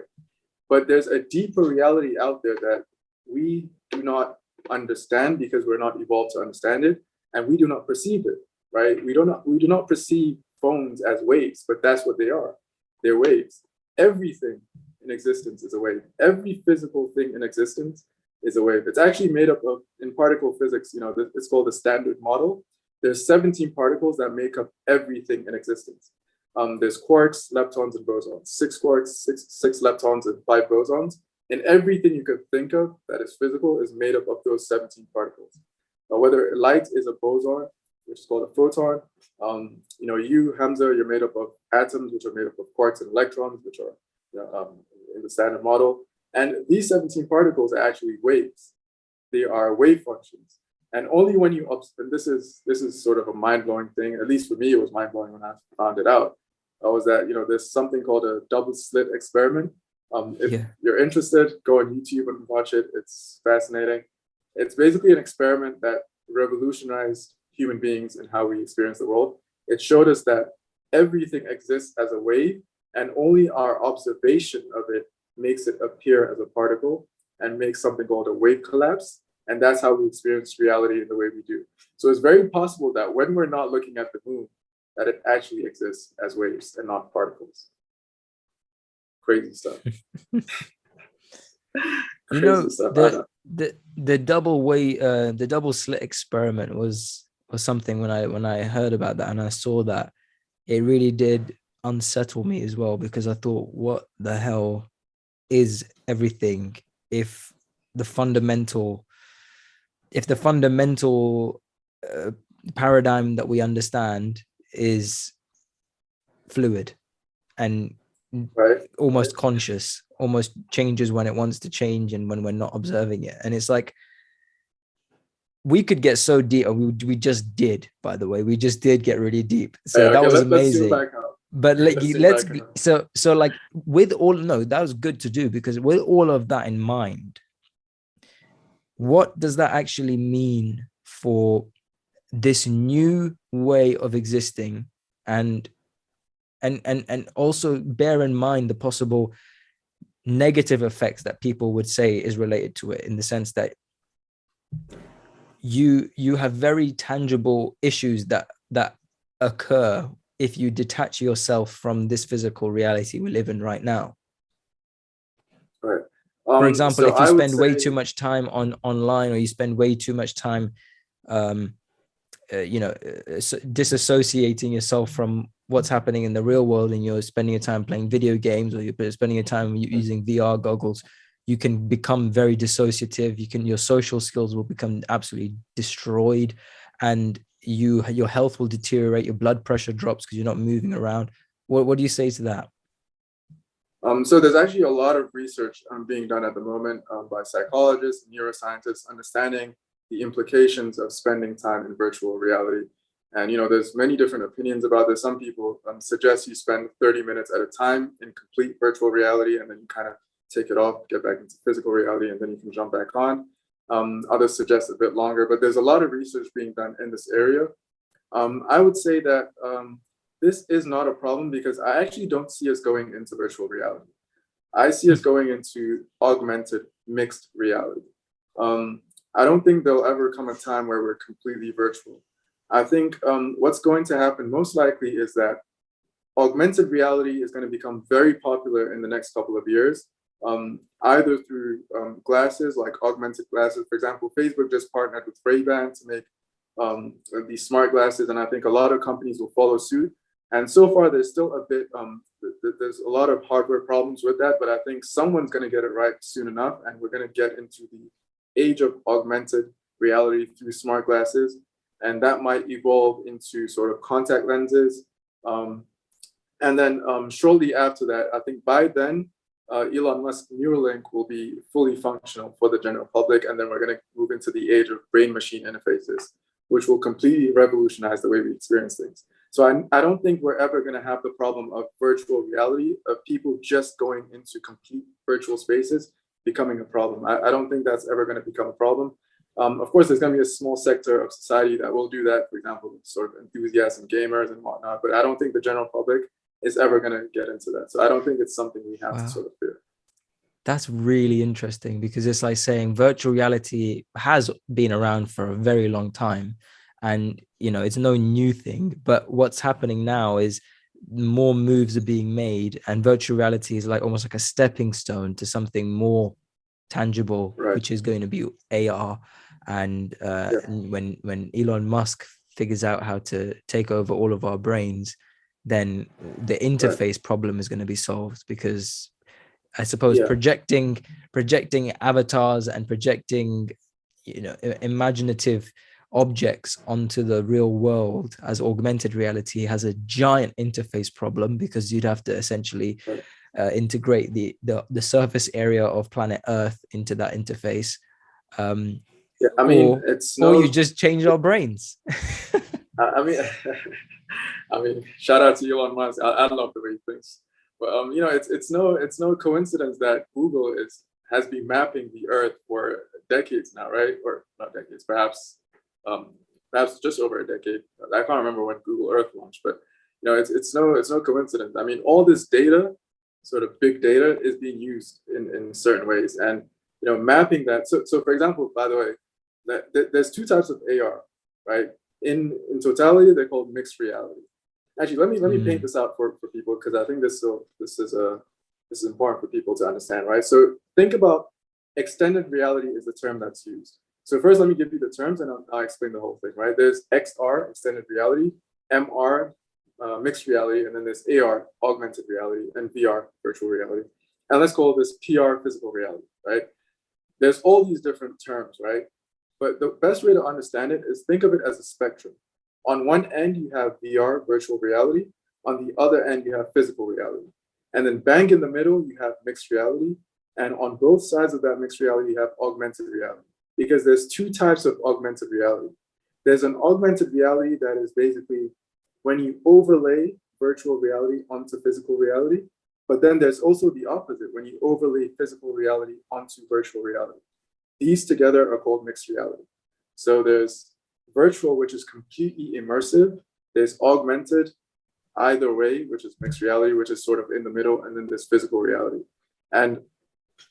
But there's a deeper reality out there that we do not understand because we're not evolved to understand it, and we do not perceive it, right? We do not perceive phones as waves, but that's what they are. They're waves. Everything in existence is a wave. Every physical thing in existence is a wave. It's actually made up of, in particle physics, it's called the Standard Model. There's 17 particles that make up everything in existence. There's quarks, leptons, and bosons. 6 quarks, six leptons, and 5 bosons. And everything you could think of that is physical is made up of those 17 particles. Whether light is a boson, which is called a photon, you, Hamza, you're made up of atoms, which are made up of quarks and electrons, which are in the Standard Model. And these 17 particles are actually waves. They are wave functions. And only when you, and this is sort of a mind-blowing thing, at least for me, it was mind-blowing when I found it out, was that, there's something called a double slit experiment. If you're interested, go on YouTube and watch it. It's fascinating. It's basically an experiment that revolutionized human beings and how we experience the world. It showed us that everything exists as a wave, and only our observation of it makes it appear as a particle and makes something called a wave collapse. And that's how we experience reality in the way we do. So it's very possible that when we're not looking at the moon, that it actually exists as waves and not particles. Crazy stuff. The double slit experiment was something when I heard about that and I saw that, it really did unsettle me as well, because I thought, what the hell is everything if the fundamental paradigm that we understand is fluid and almost conscious, almost changes when it wants to change and when we're not observing it. And it's like, we could get so deep. We just did, by the way, we just did get really deep. So that was amazing. But so like with all, no, that was good to do, because with all of that in mind, what does that actually mean for this new way of existing? And also bear in mind the possible negative effects that people would say is related to it, in the sense that you have very tangible issues that occur if you detach yourself from this physical reality we live in right now. Right. For example, if you spend way too much time online, or you spend way too much time, disassociating yourself from what's happening in the real world, and you're spending your time playing video games, or you're spending your time using VR goggles, you can become very dissociative. Your social skills will become absolutely destroyed, and your health will deteriorate. Your blood pressure drops because you're not moving around. What do you say to that? So there's actually a lot of research being done at the moment by psychologists and neuroscientists, understanding the implications of spending time in virtual reality. And, there's many different opinions about this. Some people suggest you spend 30 minutes at a time in complete virtual reality, and then you kind of take it off, get back into physical reality, and then you can jump back on. Others suggest a bit longer, but there's a lot of research being done in this area. I would say that this is not a problem, because I actually don't see us going into virtual reality. I see us going into augmented mixed reality. I don't think there'll ever come a time where we're completely virtual. I think what's going to happen most likely is that augmented reality is going to become very popular in the next couple of years, either through glasses, like augmented glasses. For example, Facebook just partnered with Ray-Ban to make these smart glasses, and I think a lot of companies will follow suit. And so far, there's still a bit, there's a lot of hardware problems with that, but I think someone's going to get it right soon enough, and we're going to get into the age of augmented reality through smart glasses. And that might evolve into sort of contact lenses And then shortly after that, I think by then, Elon Musk Neuralink will be fully functional for the general public. And then we're going to move into the age of brain-machine interfaces, which will completely revolutionize the way we experience things. So I don't think we're ever going to have the problem of virtual reality, of people just going into complete virtual spaces becoming a problem. I don't think that's ever going to become a problem. Of course, there's going to be a small sector of society that will do that, for example, sort of enthusiasts and gamers and whatnot, but I don't think the general public is ever going to get into that. So I don't think it's something we have to sort of fear. That's really interesting, because it's like saying virtual reality has been around for a very long time, and it's no new thing, but what's happening now is more moves are being made, and virtual reality is like almost like a stepping stone to something more tangible, right, which is going to be AR. And when Elon Musk figures out how to take over all of our brains, then the interface problem is going to be solved, because I suppose projecting avatars and projecting imaginative objects onto the real world as augmented reality has a giant interface problem, because you'd have to essentially integrate the surface area of planet Earth into that interface. I mean, or you just change our brains. I mean, shout out to Elon Musk. I love the way he thinks. But it's no coincidence that Google has been mapping the Earth for decades now, right? Or not decades, perhaps just over a decade. I can't remember when Google Earth launched, but it's no coincidence. I mean, all this data, sort of big data, is being used in certain ways, and mapping that. So for example, by the way, there's two types of AR, right? In totality, they're called mixed reality. Actually, let me paint this out for people, because I think this is important for people to understand, right? So think about extended reality is the term that's used. So first, let me give you the terms, and I'll explain the whole thing, right? There's XR, extended reality, MR, mixed reality, and then there's AR, augmented reality, and VR, virtual reality. And let's call this PR, physical reality, right? There's all these different terms, right? But the best way to understand it is think of it as a spectrum. On one end, you have VR, virtual reality. On the other end, you have physical reality. And then bang in the middle, you have mixed reality. And on both sides of that mixed reality, you have augmented reality. Because there's two types of augmented reality. There's an augmented reality that is basically when you overlay virtual reality onto physical reality. But then there's also the opposite, when you overlay physical reality onto virtual reality. These together are called mixed reality. So there's virtual, which is completely immersive. There's augmented, either way, which is mixed reality, which is sort of in the middle, and then there's physical reality. And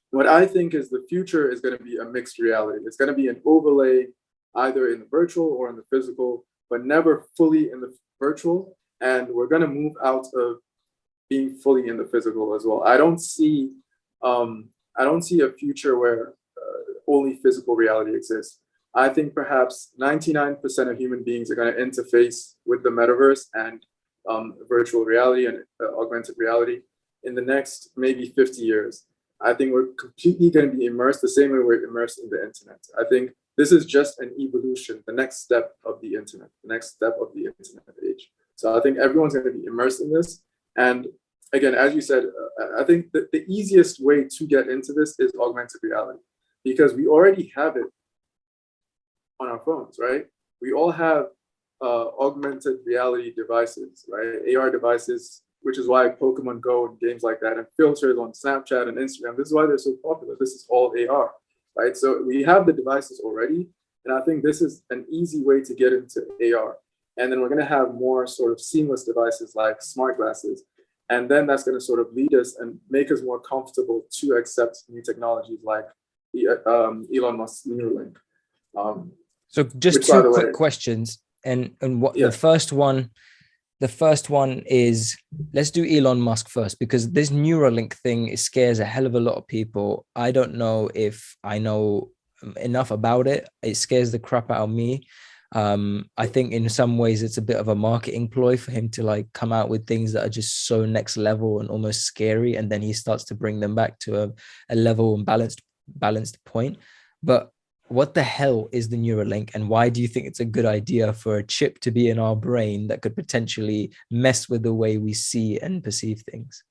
what I think is the future is going to be a mixed reality. It's going to be an overlay either in the virtual or in the physical, but never fully in the virtual. And we're going to move out of being fully in the physical as well. I don't see a future where only physical reality exists. I think perhaps 99% of human beings are going to interface with the metaverse and virtual reality and augmented reality in the next maybe 50 years. I think we're completely going to be immersed the same way we're immersed in the internet. I think this is just an evolution, the next step of the internet, the next step of the internet age. So I think everyone's going to be immersed in this. And again, as you said, I think that the easiest way to get into this is augmented reality, because we already have it on our phones, right? We all have augmented reality devices, right? AR devices, which is why Pokemon Go and games like that and filters on Snapchat and Instagram, this is why they're so popular. This is all AR, right? So we have the devices already. And I think this is an easy way to get into AR. And then we're going to have more sort of seamless devices like smart glasses. And then that's going to sort of lead us and make us more comfortable to accept new technologies like Elon Musk's Neuralink. So just two quick questions. And what the first one is, let's do Elon Musk first, because this Neuralink thing scares a hell of a lot of people. I don't know if I know enough about it. It scares the crap out of me. I think in some ways it's a bit of a marketing ploy for him to like come out with things that are just so next level and almost scary, and then he starts to bring them back to a level and balanced point. But what the hell is the Neuralink, and why do you think it's a good idea for a chip to be in our brain that could potentially mess with the way we see and perceive things?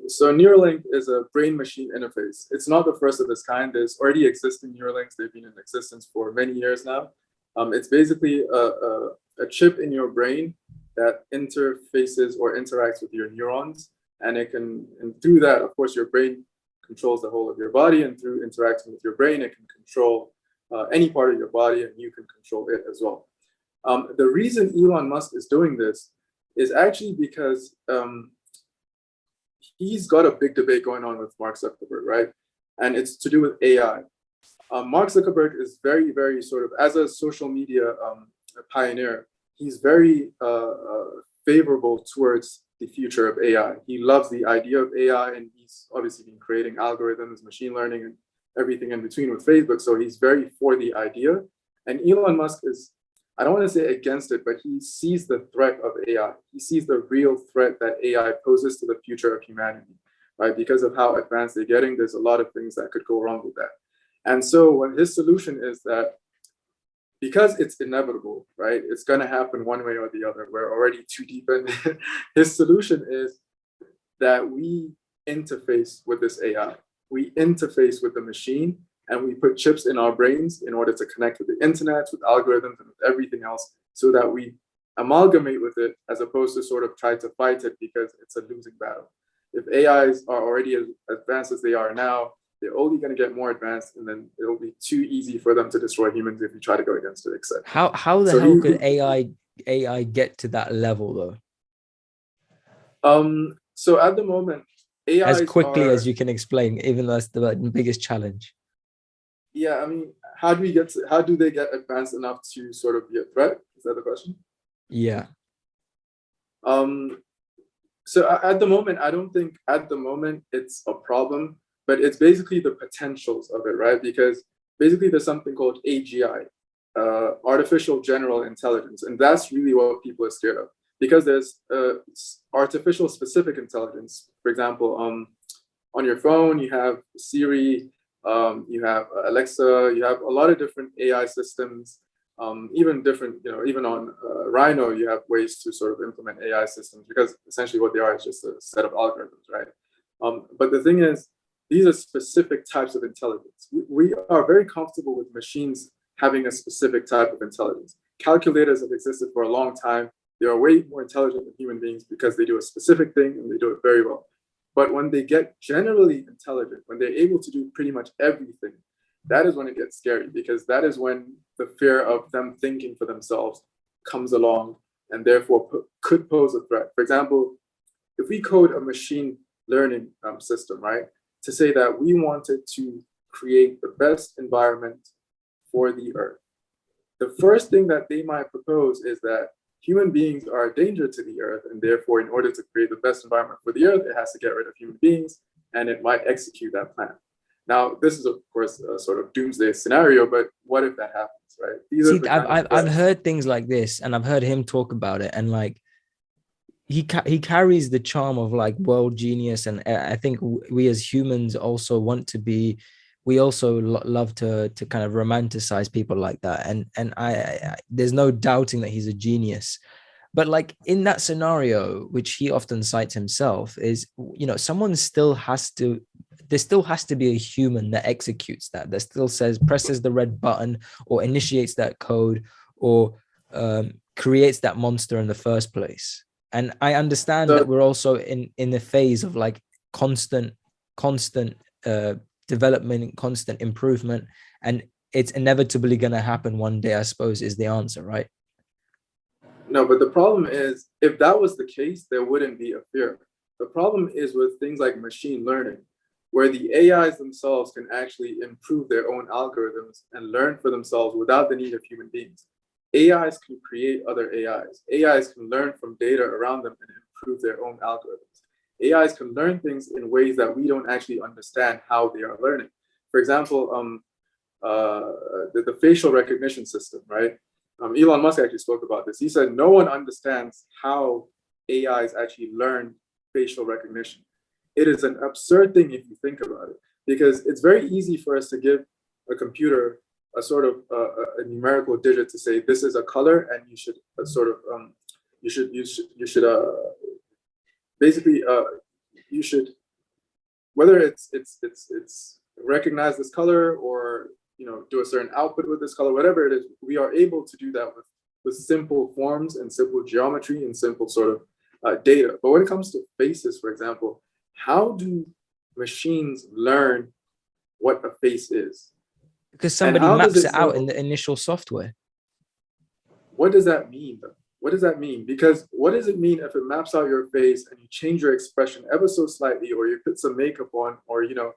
So Neuralink is a brain-machine interface. It's not the first of its kind. There's already existing Neuralinks. They've been in existence for many years now. It's basically a chip in your brain that interfaces or interacts with your neurons, and through that, of course, your brain controls the whole of your body, and through interacting with your brain, it can control any part of your body, and you can control it as well. The reason Elon Musk is doing this is actually because he's got a big debate going on with Mark Zuckerberg, right? And it's to do with AI. Mark Zuckerberg is very, very sort of, as a social media pioneer, he's very favorable towards the future of AI. He loves the idea of AI, and he's obviously been creating algorithms, machine learning, and everything in between with Facebook. So he's very for the idea. And Elon Musk is, I don't want to say against it, but he sees the threat of AI. He sees the real threat that AI poses to the future of humanity, right? Because of how advanced they're getting, there's a lot of things that could go wrong with that. And so what his solution is that, because it's inevitable, right? It's going to happen one way or the other. We're already too deep in. His solution is that we interface with this AI. We interface with the machine, and we put chips in our brains in order to connect with the internet, with algorithms, and with everything else, so that we amalgamate with it, as opposed to sort of try to fight it, because it's a losing battle. If AIs are already as advanced as they are now, they're only going to get more advanced, and then it'll be too easy for them to destroy humans if you try to go against it, etc. How the hell could AI get to that level though? So at the moment, AIs as quickly as you can explain, even though that's the biggest challenge. Yeah, I mean, how do they get advanced enough to sort of be a threat? Is that the question? Yeah. So at the moment, I don't think at the moment it's a problem, but it's basically the potentials of it, right? Because basically there's something called AGI, artificial general intelligence, and that's really what people are scared of. Because there's artificial specific intelligence. For example, on your phone, you have Siri, you have Alexa, you have a lot of different AI systems, even different, even on Rhino, you have ways to sort of implement AI systems, because essentially what they are is just a set of algorithms, right? But the thing is, these are specific types of intelligence. We are very comfortable with machines having a specific type of intelligence. Calculators have existed for a long time. They are way more intelligent than human beings because they do a specific thing and they do it very well. But when they get generally intelligent, when they're able to do pretty much everything, that is when it gets scary, because that is when the fear of them thinking for themselves comes along, and therefore could pose a threat. For example, if we code a machine learning system, right, to say that we wanted to create the best environment for the Earth, the first thing that they might propose is that human beings are a danger to the Earth, and therefore, in order to create the best environment for the Earth, it has to get rid of human beings, and it might execute that plan. Now, this is, of course, a sort of doomsday scenario, but what if that happens, right? See, I've heard things like this, and I've heard him talk about it, and like he carries the charm of like world genius, and I think we as humans also want to be. We also love to kind of romanticize people like that, and I there's no doubting that he's a genius. But like in that scenario, which he often cites himself, is someone still has to. There still has to be a human that executes that still says, presses the red button, or initiates that code, or creates that monster in the first place. And I understand that we're also in the phase of like constant development, constant improvement, and it's inevitably going to happen one day, I suppose, is the answer, right? No, but the problem is, if that was the case, there wouldn't be a fear. The problem is with things like machine learning, where the AIs themselves can actually improve their own algorithms and learn for themselves without the need of human beings. AIs can create other AIs. AIs can learn from data around them and improve their own algorithms. AIs can learn things in ways that we don't actually understand how they are learning. For example, the facial recognition system, right? Elon Musk actually spoke about this. He said no one understands how AIs actually learn facial recognition. It is an absurd thing if you think about it, because it's very easy for us to give a computer a sort of a numerical digit to say this is a color, and you should basically you should, whether it's recognize this color, or do a certain output with this color, whatever it is, we are able to do that with simple forms and simple geometry and simple sort of data. But when it comes to faces, for example, how do machines learn what a face is? Because somebody maps it out in the initial software. What does that mean, though? What does that mean? Because what does it mean if it maps out your face and you change your expression ever so slightly, or you put some makeup on, or you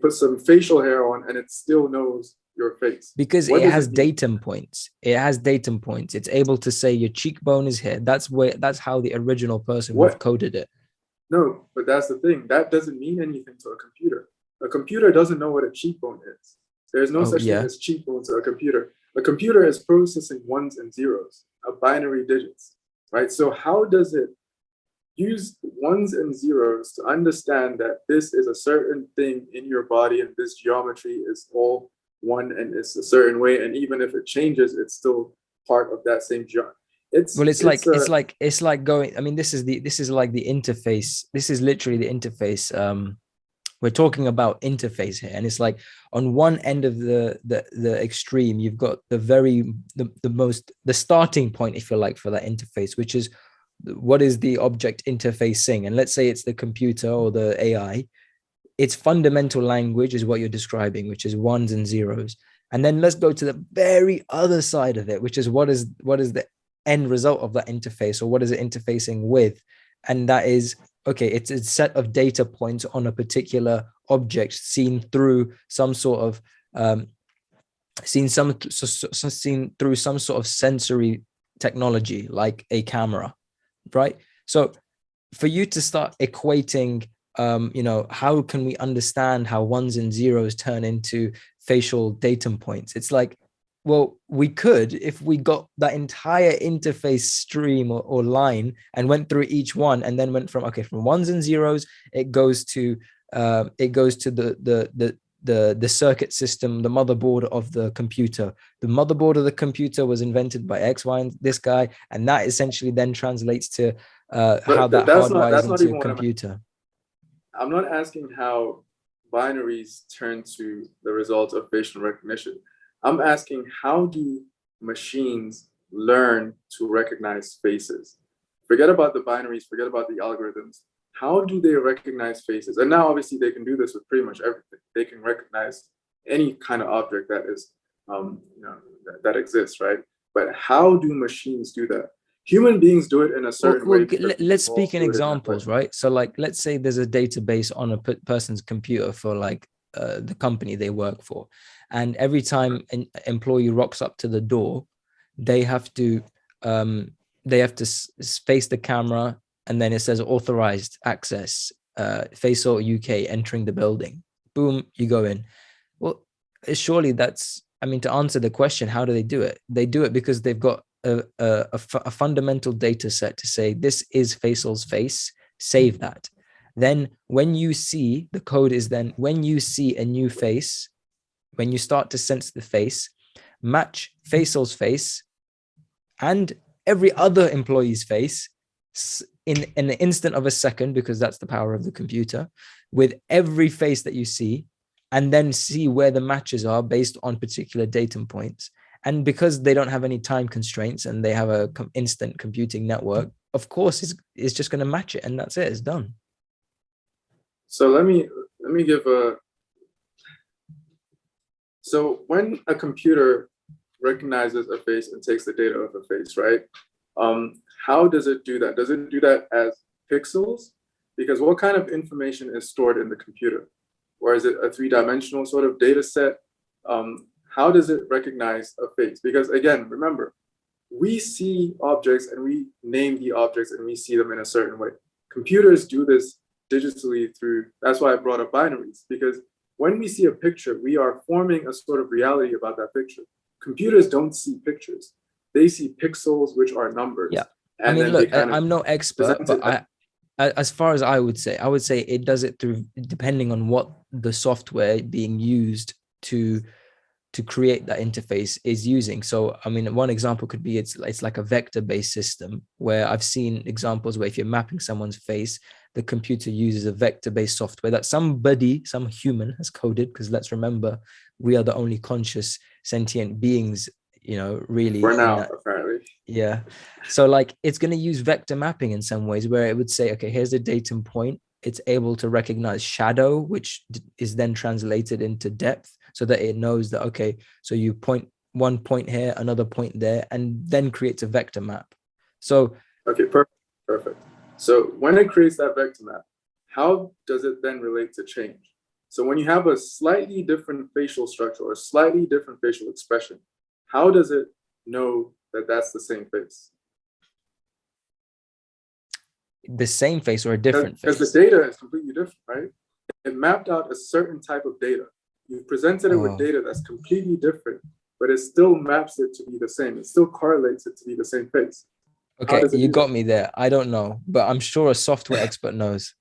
put some facial hair on, and it still knows your face? Because it has datum points. It has datum points. It's able to say your cheekbone is here. That's how the original person would have coded it. No, but that's the thing. That doesn't mean anything to a computer. A computer doesn't know what a cheekbone is. There's no such thing as cheekbones to a computer. A computer is processing ones and zeros, binary digits, right? So how does it use ones and zeros to understand that this is a certain thing in your body, and this geometry is all one, and it's a certain way, and even if it changes, it's still part of that same geometry? It's like going, I mean, this is like the interface. This is literally the interface. We're talking about interface here, and it's like on one end of the extreme, you've got the starting point, if you like, for that interface, which is what is the object interfacing. And let's say it's the computer or the AI. Its fundamental language is what you're describing, which is ones and zeros. And then let's go to the very other side of it, which is what is the end result of that interface, or what is it interfacing with? And that is, okay, it's a set of data points on a particular object seen through some sort of seen through some sort of sensory technology, like a camera, right? So for you to start equating, how can we understand how ones and zeros turn into facial datum points? It's like, well, we could if we got that entire interface stream or line and went through each one, and then went from ones and zeros, it goes to the circuit system, the motherboard of the computer. The motherboard of the computer was invented by X, Y, and this guy, and that essentially then translates to how that hardwires into your computer. I'm not asking how binaries turn to the result of facial recognition. I'm asking, how do machines learn to recognize faces? Forget about the binaries, forget about the algorithms. How do they recognize faces? And now, obviously, they can do this with pretty much everything. They can recognize any kind of object that is, that exists, right? But how do machines do that? Human beings do it in a certain way. Let's speak in examples, right? So, like, let's say there's a database on a person's computer for like the company they work for, and every time an employee rocks up to the door, they have to face the camera, and then it says authorized access, Faisal UK entering the building. Boom, you go in. Well, surely that's, I mean, to answer the question, how do they do it? They do it because they've got a fundamental data set to say this is Faisal's face, save that. Then when you see, the code is then when you see a new face, when you start to sense the face, match Faisal's face and every other employee's face in an instant of a second, because that's the power of the computer, with every face that you see, and then see where the matches are based on particular datum points. And because they don't have any time constraints and they have a instant computing network, of course, it's just going to match it, and that's it. It's done. So let me give so when a computer recognizes a face and takes the data of a face, right? How does it do that? Does it do that as pixels? Because what kind of information is stored in the computer? Or is it a three-dimensional sort of data set? How does it recognize a face? Because again, remember, we see objects and we name the objects and we see them in a certain way. Computers do this digitally through, that's why I brought up binaries, because when we see a picture, we are forming a sort of reality about that picture. Computers don't see pictures. They see pixels, which are numbers. Yeah. I mean, look, I'm no expert, but as far as I would say it does it through, depending on what the software being used to to create that interface is using. So, I mean, one example could be it's like a vector-based system, where I've seen examples where if you're mapping someone's face, the computer uses a vector-based software that some human has coded, because let's remember, we are the only conscious sentient beings, really For in now, that. apparently. Yeah. So like it's going to use vector mapping in some ways, where it would say, okay, here's a datum point. It's able to recognize shadow, which is then translated into depth, so that it knows that, okay, so you point one point here, another point there, and then creates a vector map. So, okay, perfect. So when it creates that vector map, how does it then relate to change? So when you have a slightly different facial structure or slightly different facial expression, how does it know that that's the same face? the same face or a different face? Because the data is completely different, right? It mapped out a certain type of data. You presented it with data that's completely different, but it still maps it to be the same. It still correlates it to be the same face. Okay, you got me there. I don't know, but I'm sure a software expert knows.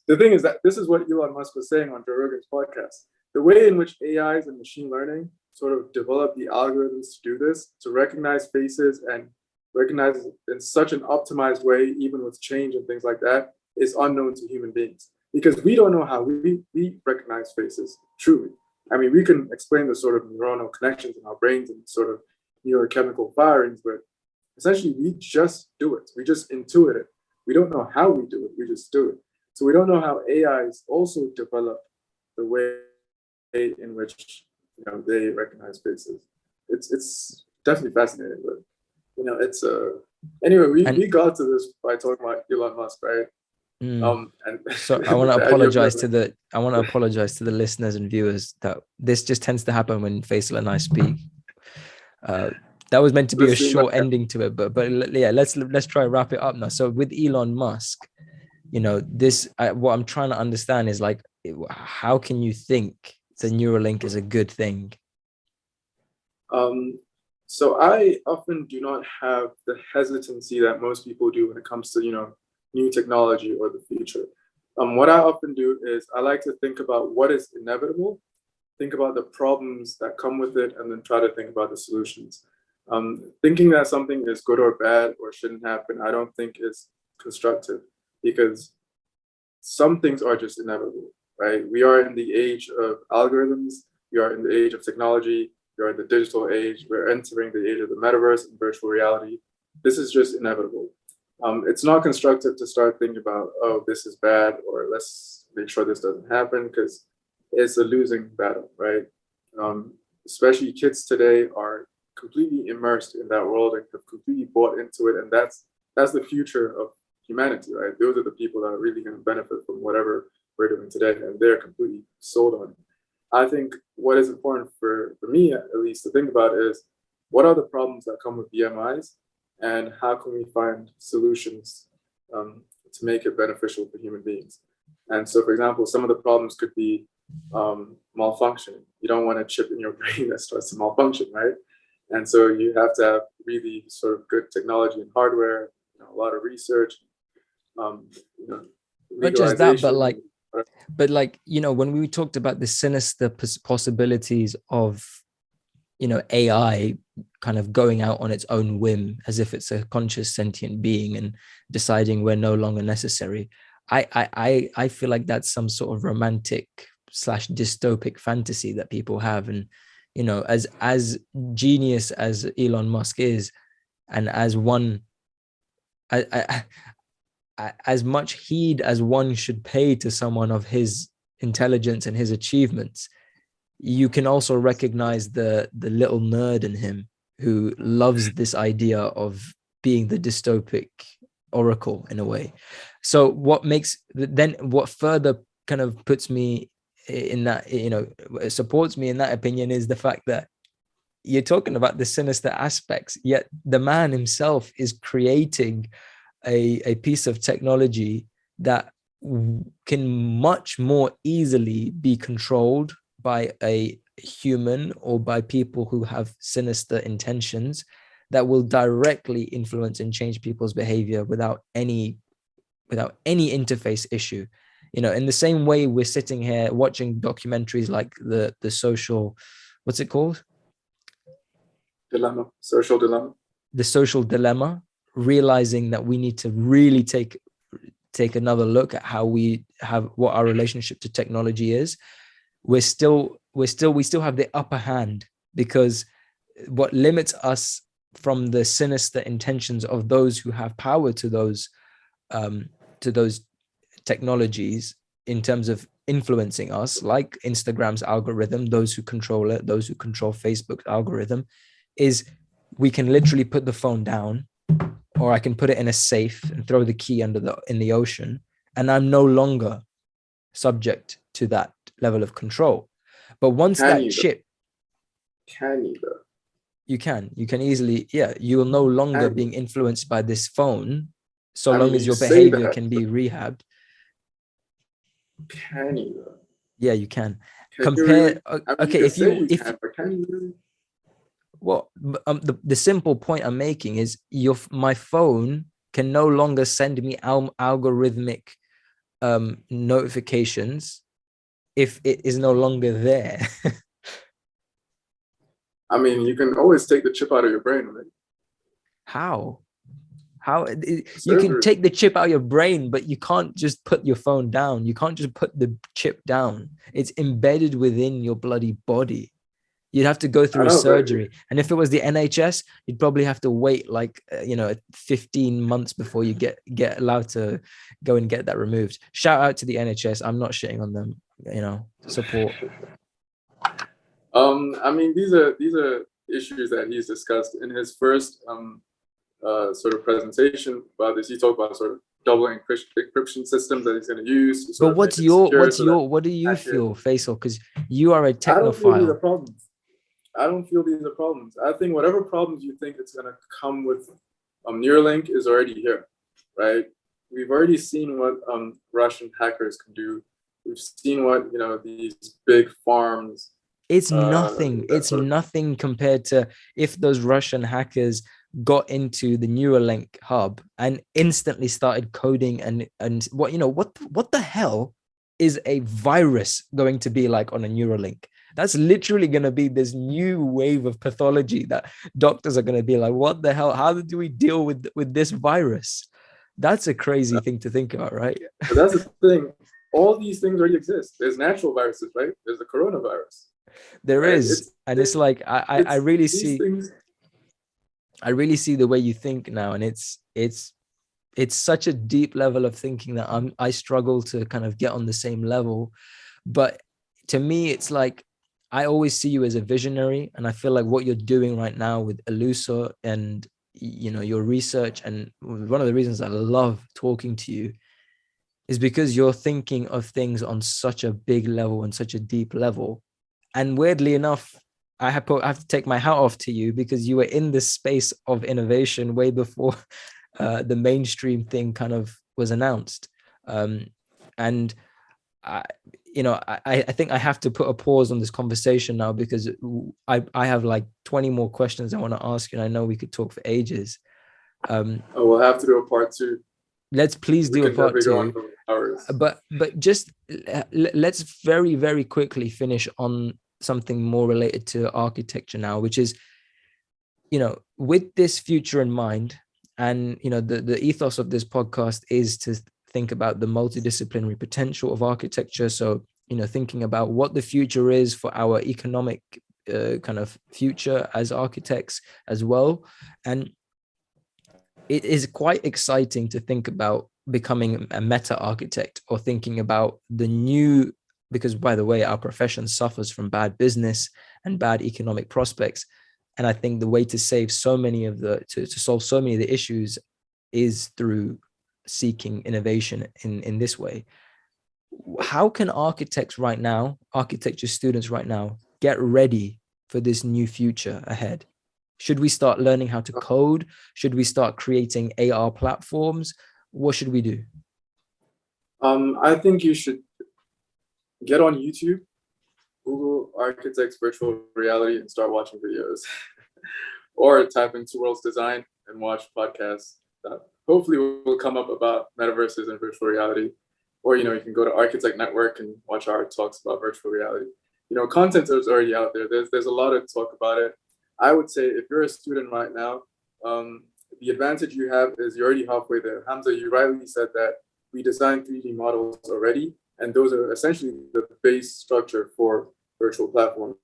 The thing is that this is what Elon Musk was saying on Joe Rogan's podcast. The way in which AIs and machine learning sort of develop the algorithms to do this, to recognize faces and recognize in such an optimized way, even with change and things like that, is unknown to human beings. Because we don't know how we recognize faces, truly. I mean, we can explain the sort of neuronal connections in our brains and sort of neurochemical firings, but essentially we just do it. We just intuit it. We don't know how we do it. We just do it. So we don't know how AIs also develop the way in which they recognize faces. It's definitely fascinating, but it's anyway. We got to this by talking about Elon Musk, right? And so I want to apologize to the listeners and viewers that this just tends to happen when Faisal and I speak. That was meant to be a short ending to it, but yeah, let's try to wrap it up now. So with Elon Musk, what I'm trying to understand is like, how can you think the Neuralink is a good thing? So I often do not have the hesitancy that most people do when it comes to new technology or the future. What I often do is I like to think about what is inevitable, think about the problems that come with it, and then try to think about the solutions. Thinking that something is good or bad or shouldn't happen, I don't think is constructive, because some things are just inevitable, right? We are in the age of algorithms. We are in the age of technology. We are in the digital age. We're entering the age of the metaverse and virtual reality. This is just inevitable. It's not constructive to start thinking about, oh, this is bad, or let's make sure this doesn't happen, because it's a losing battle, right? Especially kids today are completely immersed in that world and have completely bought into it, and that's the future of humanity, right? Those are the people that are really going to benefit from whatever we're doing today, and they're completely sold on it. I think what is important for me, at least, to think about is what are the problems that come with BMIs, and how can we find solutions to make it beneficial for human beings. And so, for example, some of the problems could be malfunctioning. You don't want a chip in your brain that starts to malfunction, right? And so you have to have really sort of good technology and hardware, a lot of research, not just that, but like when we talked about the sinister possibilities of AI kind of going out on its own whim, as if it's a conscious sentient being and deciding we're no longer necessary, I feel like that's some sort of romantic / dystopic fantasy that people have. And as genius as Elon Musk is, and as as much heed as one should pay to someone of his intelligence and his achievements, you can also recognize the little nerd in him who loves this idea of being the dystopic oracle in a way. So what further kind of puts me in that, supports me in that opinion, is the fact that you're talking about the sinister aspects, yet the man himself is creating a piece of technology that can much more easily be controlled by a human or by people who have sinister intentions, that will directly influence and change people's behavior without any interface issue. in the same way we're sitting here watching documentaries like the social, what's it called? Social dilemma. The social dilemma, realizing that we need to really take another look at what our relationship to technology is. We still have the upper hand, because what limits us from the sinister intentions of those who have power to those technologies in terms of influencing us, like Instagram's algorithm, those who control it, those who control Facebook's algorithm, is we can literally put the phone down, or I can put it in a safe and throw the key in the ocean, and I'm no longer subject to that level of control. But once Can that you, chip, can you though? you can easily, you will no longer being influenced by this phone, so long as your behavior can be rehabbed. Can you though? Yeah, you can. Compare. Okay, if you can you really? Well, the simple point I'm making is my phone can no longer send me algorithmic notifications if it is no longer there. I mean, you can always take the chip out of your brain, right? How you can take the chip out of your brain, but you can't just put your phone down. You can't just put the chip down. It's embedded within your bloody body. You'd have to go through a surgery. And if it was the NHS, you'd probably have to wait 15 months before you get allowed to go and get that removed. Shout out to the NHS. I'm not shitting on them, support. I mean, these are issues that he's discussed in his first sort of presentation about this. He talked about sort of double encryption systems that he's going to use. But what do you feel, Faisal? Because you are a technophile. I don't feel these are problems. I don't feel these are problems. I think whatever problems you think it's going to come with Neuralink is already here, right? We've already seen what Russian hackers can do. We've seen what these big farms. It's nothing. It's nothing compared to if those Russian hackers got into the Neuralink hub and instantly started coding and what the hell is a virus going to be like on a Neuralink? That's literally going to be this new wave of pathology that doctors are going to be like, what the hell? How do we deal with this virus? That's a crazy thing to think about, right? But that's the thing. All these things already exist. There's natural viruses, right? There's the coronavirus. There is. It's like, I really see the way you think now. And it's such a deep level of thinking that I struggle to kind of get on the same level. But to me, it's like, I always see you as a visionary, and I feel like what you're doing right now with Elusa and your research, and one of the reasons I love talking to you is because you're thinking of things on such a big level and such a deep level. And weirdly enough, I have to take my hat off to you, because you were in this space of innovation way before the mainstream thing kind of was announced. And I think I have to put a pause on this conversation now, because I have like 20 more questions I want to ask you, and I know we could talk for ages. We'll have to do a part 2. Let's please do a part 2. But just let's very, very quickly finish on something more related to architecture now, which is, with this future in mind, and the ethos of this podcast is to think about the multidisciplinary potential of architecture. So, thinking about what the future is for our economic kind of future as architects as well. And it is quite exciting to think about becoming a meta architect, or thinking about the new, because by the way, our profession suffers from bad business and bad economic prospects. And I think the way to save so many of to solve so many of the issues is through seeking innovation in this way. How can architecture students right now get ready for this new future ahead? Should we start learning how to code? Should we start creating AR platforms? What should we do? I think you should get on YouTube, Google architects virtual reality, and start watching videos. Or type in 2 Worlds Design and watch podcasts that hopefully will come up about metaverses and virtual reality. or you can go to Architect Network and watch our talks about virtual reality. Content is already out there. There's a lot of talk about it. I would say if you're a student right now, the advantage you have is you're already halfway there. Hamza, you rightly said that we designed 3D models already, and those are essentially the base structure for virtual platforms.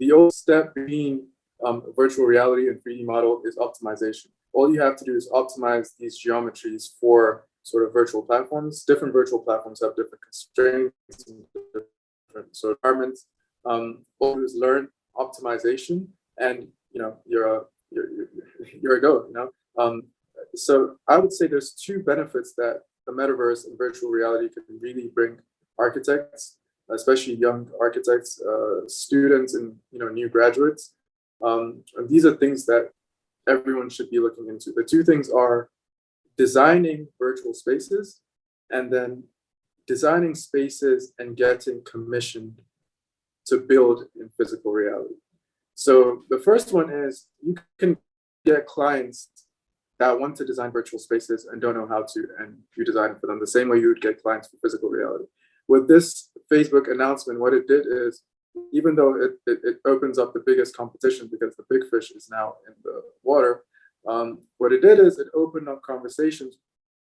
The old step between virtual reality and 3D model is optimization. All you have to do is optimize these geometries for sort of virtual platforms. Different virtual platforms have different constraints and different sort of requirements. All you do is learn optimization, and you're a go. So I would say there's two benefits that the metaverse and virtual reality can really bring architects, especially young architects, students, and new graduates. And these are things that everyone should be looking into. The two things are designing virtual spaces, and then designing spaces and getting commissioned to build in physical reality. So the first one is you can get clients that want to design virtual spaces and don't know how to, and you design it for them the same way you would get clients for physical reality. With this Facebook announcement, what it did is, even though it opens up the biggest competition because the big fish is now in the water, what it did is it opened up conversations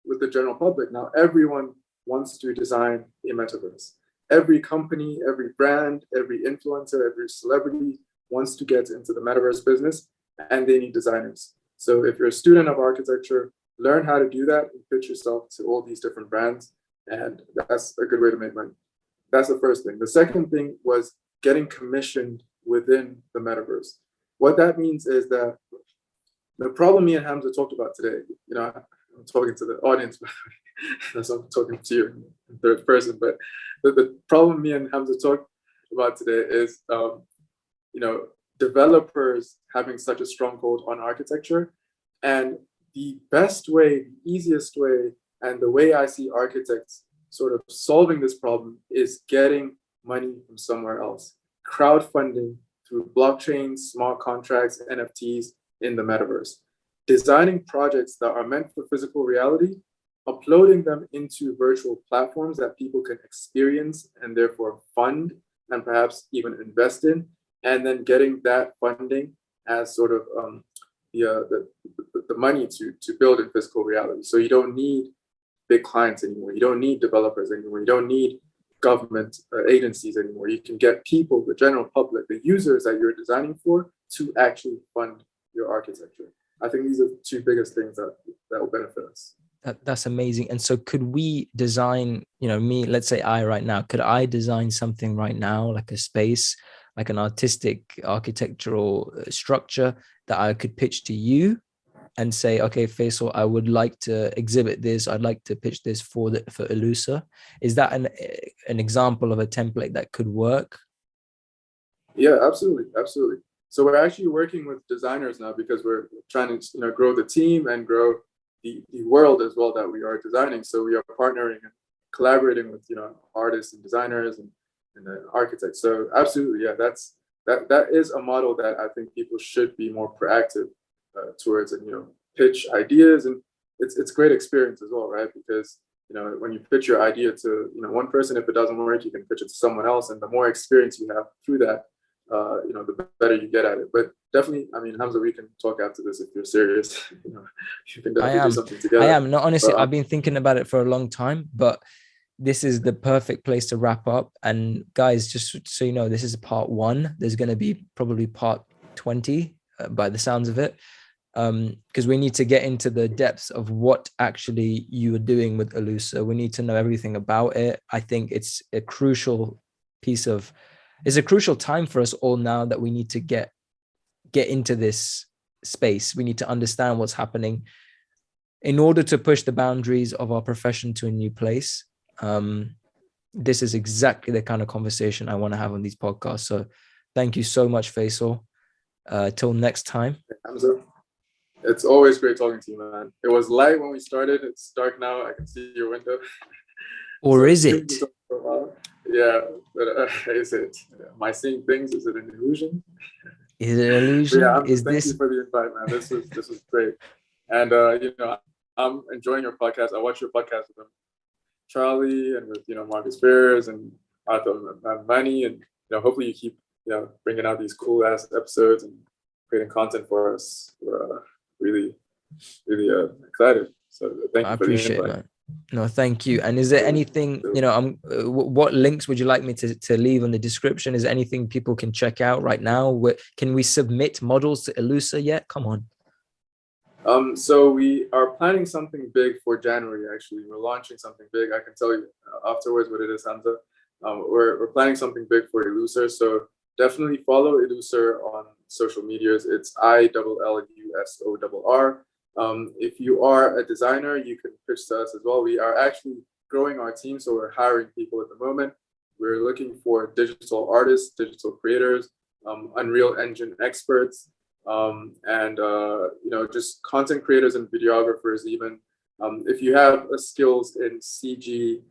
with the general public. Now everyone wants to design a metaverse. Every company, every brand, every influencer, every celebrity wants to get into the metaverse business, and they need designers. So if you're a student of architecture, learn how to do that and pitch yourself to all these different brands, and that's a good way to make money. That's the first thing. The second thing was getting commissioned within the metaverse. What that means is that the problem me and Hamza talked about today, I'm talking to the audience, that's why I'm talking to you in third person, but the problem me and Hamza talked about today is, developers having such a stronghold on architecture. And the best way, the easiest way, and the way I see architects sort of solving this problem is getting money from somewhere else. Crowdfunding through blockchains, smart contracts, NFTs in the metaverse. Designing projects that are meant for physical reality, uploading them into virtual platforms that people can experience and therefore fund and perhaps even invest in, and then getting that funding as sort of the money to build in physical reality. So you don't need big clients anymore. You don't need developers anymore. You don't need government agencies anymore. You can get people, the general public, the users that you're designing for, to actually fund your architecture. I think these are the two biggest things that will benefit us. That's amazing. And so could we design, me, let's say right now, could I design something right now, like a space, like an architectural structure that I could pitch to you and say, okay, Faisal, I would like to exhibit this. I'd like to pitch this for Elusa. Is that an example of a template that could work? Yeah, absolutely. Absolutely. So we're actually working with designers now because we're trying to grow the team and grow the world as well that we are designing. So we are partnering and collaborating with artists and designers and architects. So absolutely, yeah, that is a model that I think people should be more proactive towards, and pitch ideas. And it's great experience as well, right? Because when you pitch your idea to one person, if it doesn't work, you can pitch it to someone else, and the more experience you have through that, the better you get at it. But definitely, I mean, Hamza, we can talk after this if you're serious. You can definitely do something together. I am. No, honestly, I've been thinking about it for a long time, but this is the perfect place to wrap up. And guys, just so you know, this is part 1. There's going to be probably part 20 by the sounds of it, because we need to get into the depths of what actually you are doing with Elusa. We need to know everything about it. I think it's a crucial time for us all now that we need to get into this space. We need to understand what's happening in order to push the boundaries of our profession to a new place. This is exactly the kind of conversation I want to have on these podcasts. So thank you so much, Faisal. Till next time. Hamza, it's always great talking to you, man. It was light when we started. It's dark now. I can see your window. Or is it? Yeah, but is it? Am I seeing things? Is it an illusion? Is it an illusion? Yeah, thank you for the invite, man. This was great. And I'm enjoying your podcast. I watch your podcast with Charlie and with Marcus Spears and Arthur Mani, and hopefully you keep bringing out these cool ass episodes and creating content for us. We're really excited. So thank you I for the appreciate it, invite. man. No, thank you. And is there anything, what links would you like me to leave in the description? Is there anything people can check out right now? Can we submit models to Elusa yet? Come on. So we are planning something big for January. Actually, we're launching something big. I can tell you afterwards what it is, Hamza. We're planning something big for Eluser. So definitely follow Eluser on social medias. It's ILLUSORR. If you are a designer, you can pitch to us as well. We are actually growing our team, so we're hiring people at the moment. We're looking for digital artists, digital creators, Unreal Engine experts, and just content creators and videographers. Even if you have skills in CGI,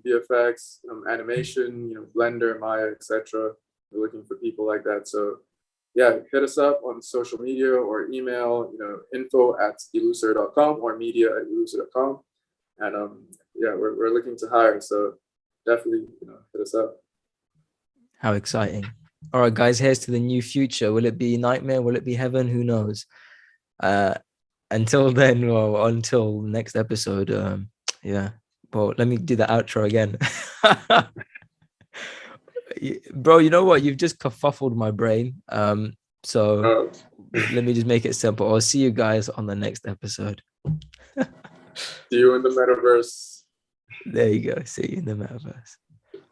VFX, animation, Blender, Maya, etc. We're looking for people like that. So yeah, hit us up on social media or email, info@eluser.com or media@eluser.com. And we're looking to hire. So definitely, hit us up. How exciting. All right, guys, here's to the new future. Will it be nightmare? Will it be heaven? Who knows? Until then, well, until next episode. Yeah. Well, let me do the outro again. Bro, you know what? You've just kerfuffled my brain. So let me just make it simple. I'll see you guys on the next episode. See you in the metaverse. There you go. See you in the metaverse.